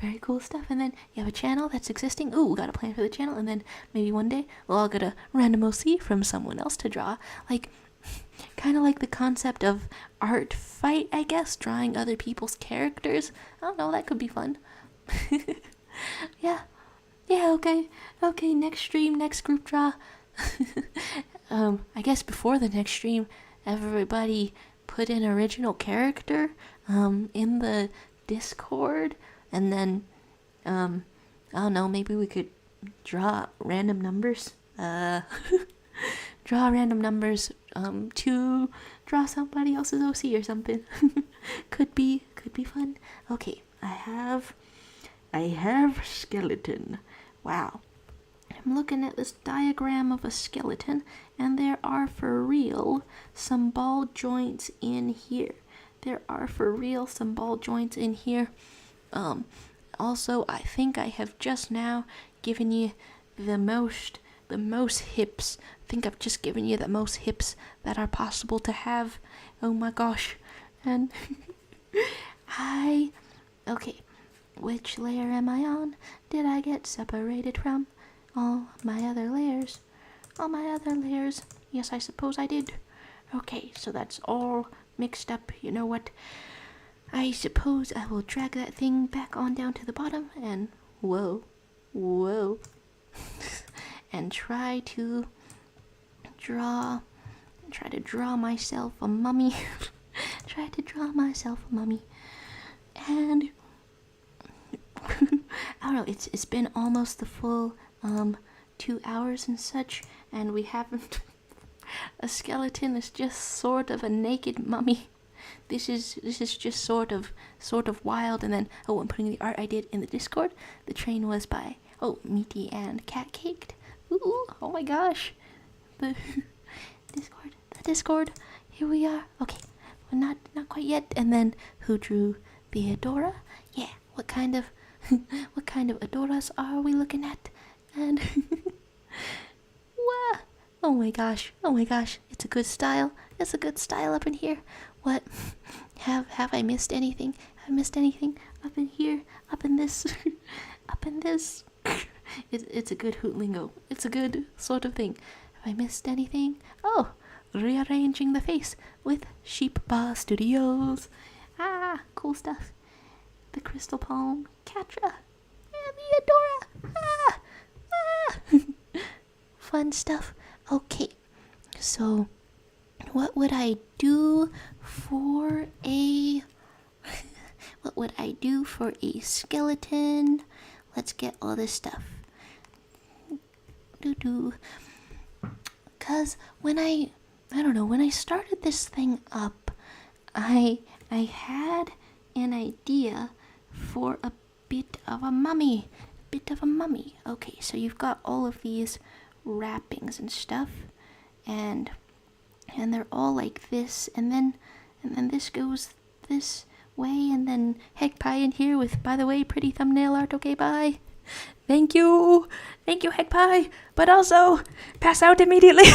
very cool stuff. And then you have a channel that's existing. Ooh, got a plan for the channel. And then maybe one day we'll all get a random OC from someone else to draw. Like, kind of like the concept of art fight, I guess. Drawing other people's characters. I don't know, that could be fun. Yeah, okay, next stream, next group draw. I guess before the next stream, everybody put an original character, in the Discord, and then, I don't know, maybe we could draw random numbers, to draw somebody else's OC or something. Could be fun. Okay, I have skeleton. Wow. I'm looking at this diagram of a skeleton, and there are for real some ball joints in here. Also, I think I have just now given you the most hips. I think I've just given you the most hips that are possible to have. Oh my gosh. And okay. Which layer am I on? Did I get separated from all my other layers? Yes, I suppose I did. Okay, so that's all mixed up. You know what? I suppose I will drag that thing back on down to the bottom and whoa. And try to draw myself a mummy. And I don't know, it's been almost the full 2 hours and such, and we haven't. A skeleton is just sort of a naked mummy. This is just sort of wild. And then I'm putting the art I did in the Discord. The train was by Meaty and Cat Caked. Ooh, oh my gosh. The Discord. Here we are. Okay, well, not quite yet. And then who drew the Adora? Yeah, what kind of Adoras are we looking at? And wow. Oh my gosh, it's a good style up in here. What? Have I missed anything? Up in here, up in this, up in this. It's a good hoot lingo. It's a good sort of thing. Have I missed anything? Oh, rearranging the face with Sheep Paw Studios. Cool stuff. The Crystal Palm, Catra, and the Adora. Fun stuff. Okay, so what would I do for a... what would I do for a skeleton? Let's get all this stuff. Cause when I don't know, when I started this thing up, I had an idea for a bit of a mummy. Okay, so you've got all of these wrappings and stuff, and they're all like this, and then this goes this way, and then Heck Pie in here with, by the way, pretty thumbnail art. Okay, bye. Thank you, Heck Pie, but also pass out immediately.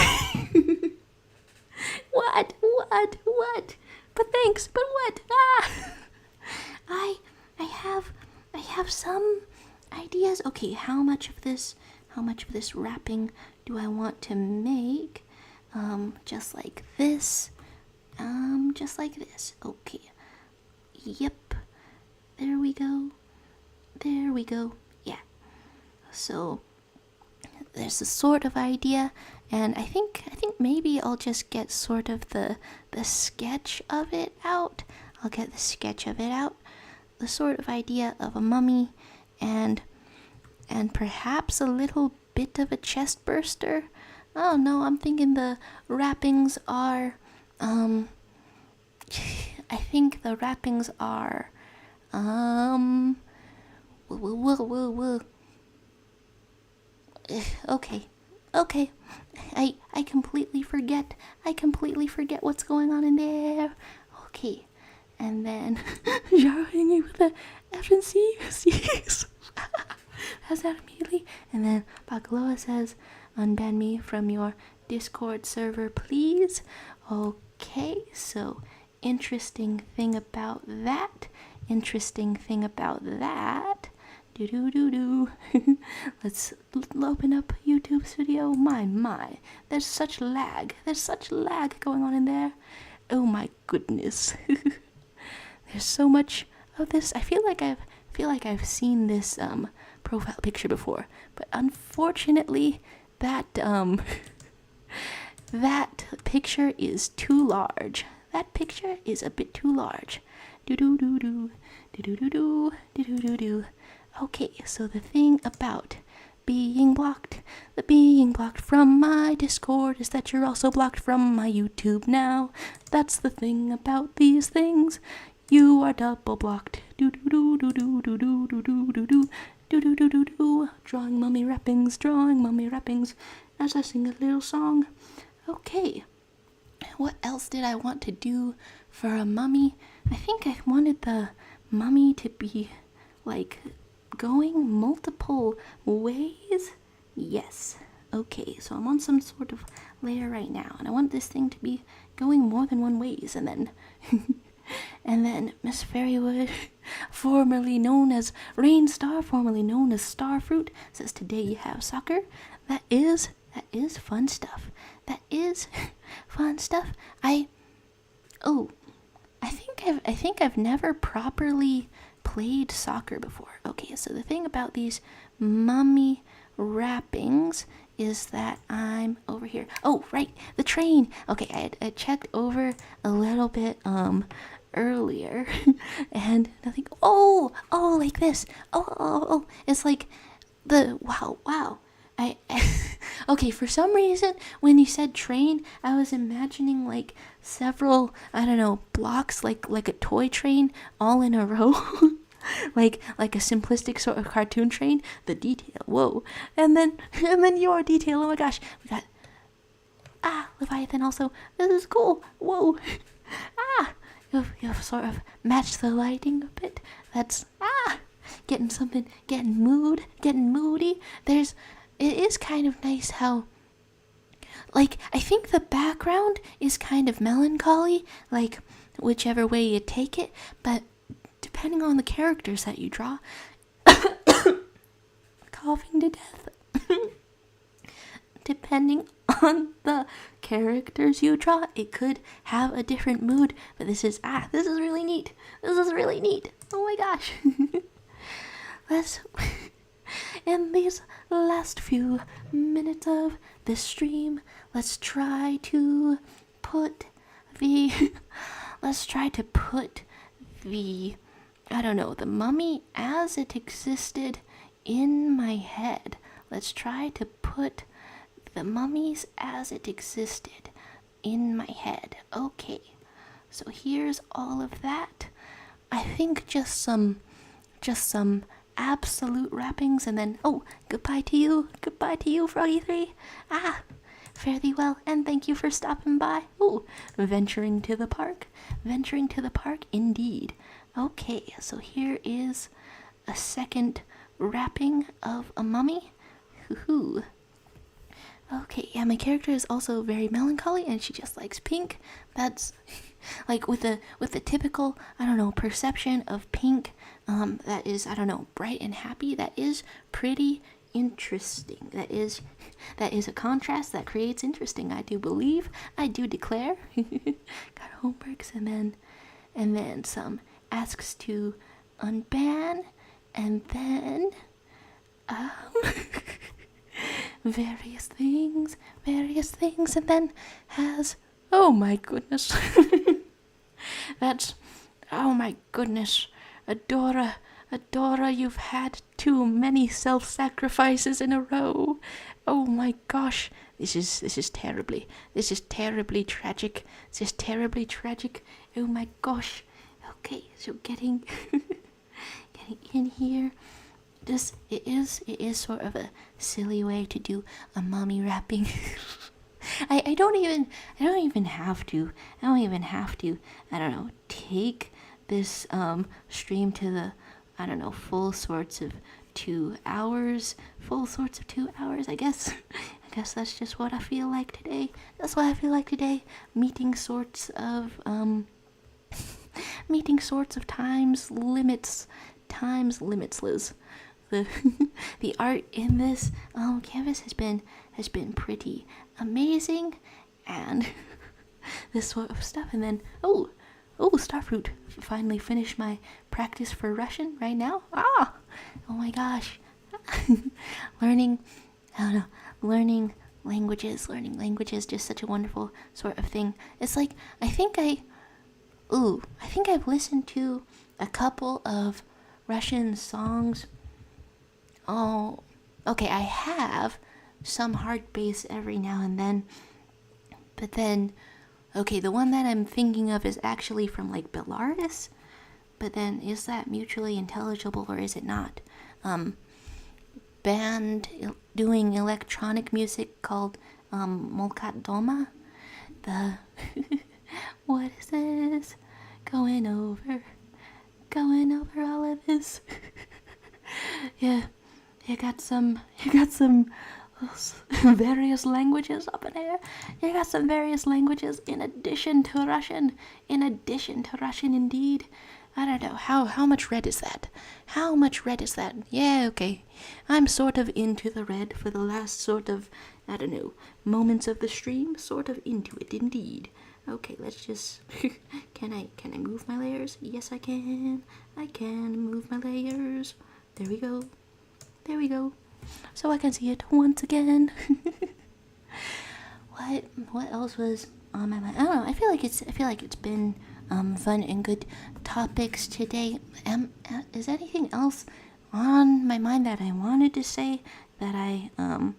What? But thanks, but what? I have some ideas. Okay, how much of this wrapping do I want to make? Just like this. Okay. Yep. There we go. Yeah. So there's a sort of idea, and I think maybe I'll just get sort of the sketch of it out. I'll get the sketch of it out, the sort of idea of a mummy, and perhaps a little bit of a chest burster. Oh no, I'm thinking the wrappings are I think the wrappings are Okay. I completely forget what's going on in there. Okay. And then Jaro hanging with the F and C. That's that immediately. And then Bakaloa says, unban me from your Discord server, please. Okay, so interesting thing about that. Do. Let's open up YouTube Studio. My. There's such lag going on in there. Oh my goodness. There's so much of this. I feel like I've seen this profile picture before, but unfortunately that that picture is too large. That picture is a bit too large. Do. Okay, so the thing about being blocked from my Discord is that you're also blocked from my YouTube now. That's the thing about these things. You are double blocked. Do. Drawing mummy wrappings as I sing a little song. Okay. What else did I want to do for a mummy? I think I wanted the mummy to be like going multiple ways. Yes. Okay, so I'm on some sort of layer right now, and I want this thing to be going more than one ways, and then Miss Fairywood, formerly known as Rainstar, formerly known as Starfruit, says today you have soccer. That is fun stuff. I think I've never properly played soccer before. Okay, so the thing about these mummy wrappings is that I'm over here. Oh, right, the train. Okay, I checked over a little bit earlier and nothing. Oh, like this. Oh, it's like the wow. I okay, for some reason when you said train, I was imagining like several, I don't know, blocks like a toy train all in a row. like a simplistic sort of cartoon train. The detail, whoa. And then your detail, oh my gosh. We got Leviathan also. This is cool. Whoa. You've sort of matched the lighting a bit. That's getting moody. It is kind of nice how, like, I think the background is kind of melancholy, like, whichever way you take it, but depending on the characters that you draw, coughing to death, depending on the characters you draw, it could have a different mood, but this is really neat. Oh my gosh. In these last few minutes of this stream, let's try to put the let's try to put the, I don't know, the mummy as it existed in my head. Let's try to put the mummies as it existed in my head. Okay, so here's all of that. I think just some absolute wrappings, and then, oh, goodbye to you, Froggy3. Fare thee well, and thank you for stopping by. Oh, venturing to the park indeed. Okay, so here is a second wrapping of a mummy. Hoo-hoo. Okay, yeah, my character is also very melancholy, and she just likes pink. That's like with the typical, I don't know, perception of pink, that is, I don't know, bright and happy. That is pretty interesting. That is a contrast that creates interesting. I do believe, I do declare. Got homeworks, and then some asks to unban, and then various things, and then has, oh my goodness. That's, oh my goodness. Adora, you've had too many self-sacrifices in a row. Oh my gosh. This is terribly tragic. Oh my gosh. Okay, so getting in here. It is sort of a silly way to do a mummy wrapping. I don't even have to, I don't know, take this stream to the, I don't know, full sorts of 2 hours. I guess that's just what I feel like today. Meeting sorts of times limitless. The art in this canvas has been pretty amazing, and this sort of stuff. And then oh, Starfruit, finally finished my practice for Russian right now. Oh my gosh. learning languages, just such a wonderful sort of thing. It's like, I think I've listened to a couple of Russian songs. Oh, okay, I have some hard bass every now and then, but then, okay, the one that I'm thinking of is actually from like Belarus, but then is that mutually intelligible or is it not? Band doing electronic music called Molkat Doma. What is this? Going over all of this. Yeah, you got some various languages up in here. You got some various languages in addition to Russian. Indeed. I don't know, how much red is that? Yeah, okay. I'm sort of into the red for the last sort of, I don't know, moments of the stream. Sort of into it, indeed. Okay, let's just, can I move my layers? Yes, I can. I can move my layers. There we go. So I can see it once again. What else was on my mind? I don't know. I feel like it's been fun and good topics today. Is anything else on my mind that I wanted to say that I don't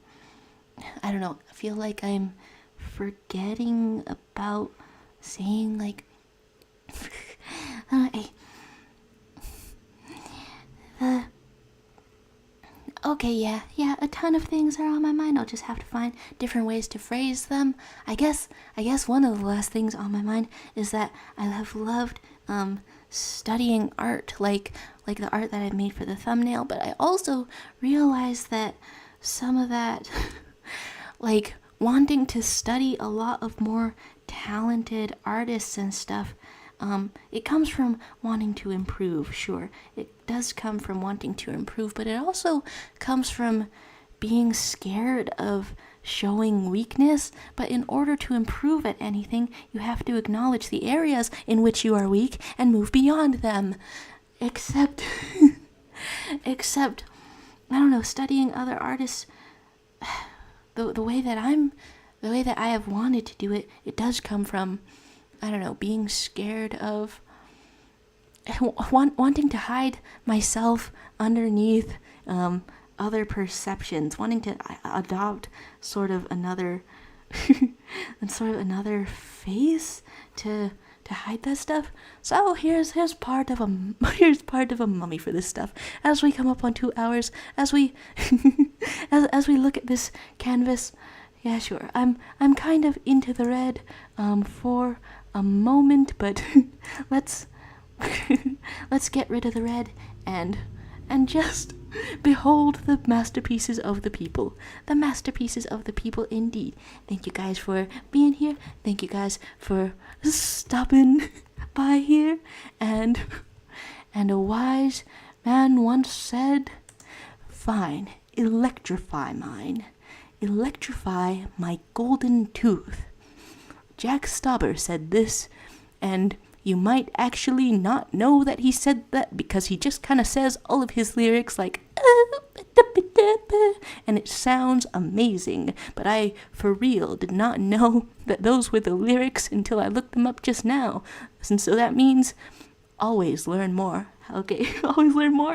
know, I feel like I'm forgetting about saying, like, okay, yeah, a ton of things are on my mind. I'll just have to find different ways to phrase them. I guess one of the last things on my mind is that I have loved studying art, like the art that I made for the thumbnail, but I also realized that some of that, like wanting to study a lot of more talented artists and stuff, it comes from wanting to improve. Sure, it does come from wanting to improve, but it also comes from being scared of showing weakness. But in order to improve at anything, you have to acknowledge the areas in which you are weak and move beyond them. Except I don't know, studying other artists, the way that I have wanted to do it, it does come from I don't know, being scared of wanting to hide myself underneath other perceptions, wanting to adopt sort of another face to hide that stuff. So here's part of a mummy for this stuff. As we come up on 2 hours, as we as we look at this canvas, yeah, sure. I'm kind of into the red for a moment, but let's get rid of the red and just behold the masterpieces of the people. The masterpieces of the people indeed. Thank you guys for being here. Thank you guys for stopping by here. And a wise man once said, "Fine, electrify mine. Electrify my golden tooth." Jack Stauber said this, and you might actually not know that he said that because he just kind of says all of his lyrics like, and it sounds amazing. But I, for real, did not know that those were the lyrics until I looked them up just now. And so that means always learn more. Okay, always learn more.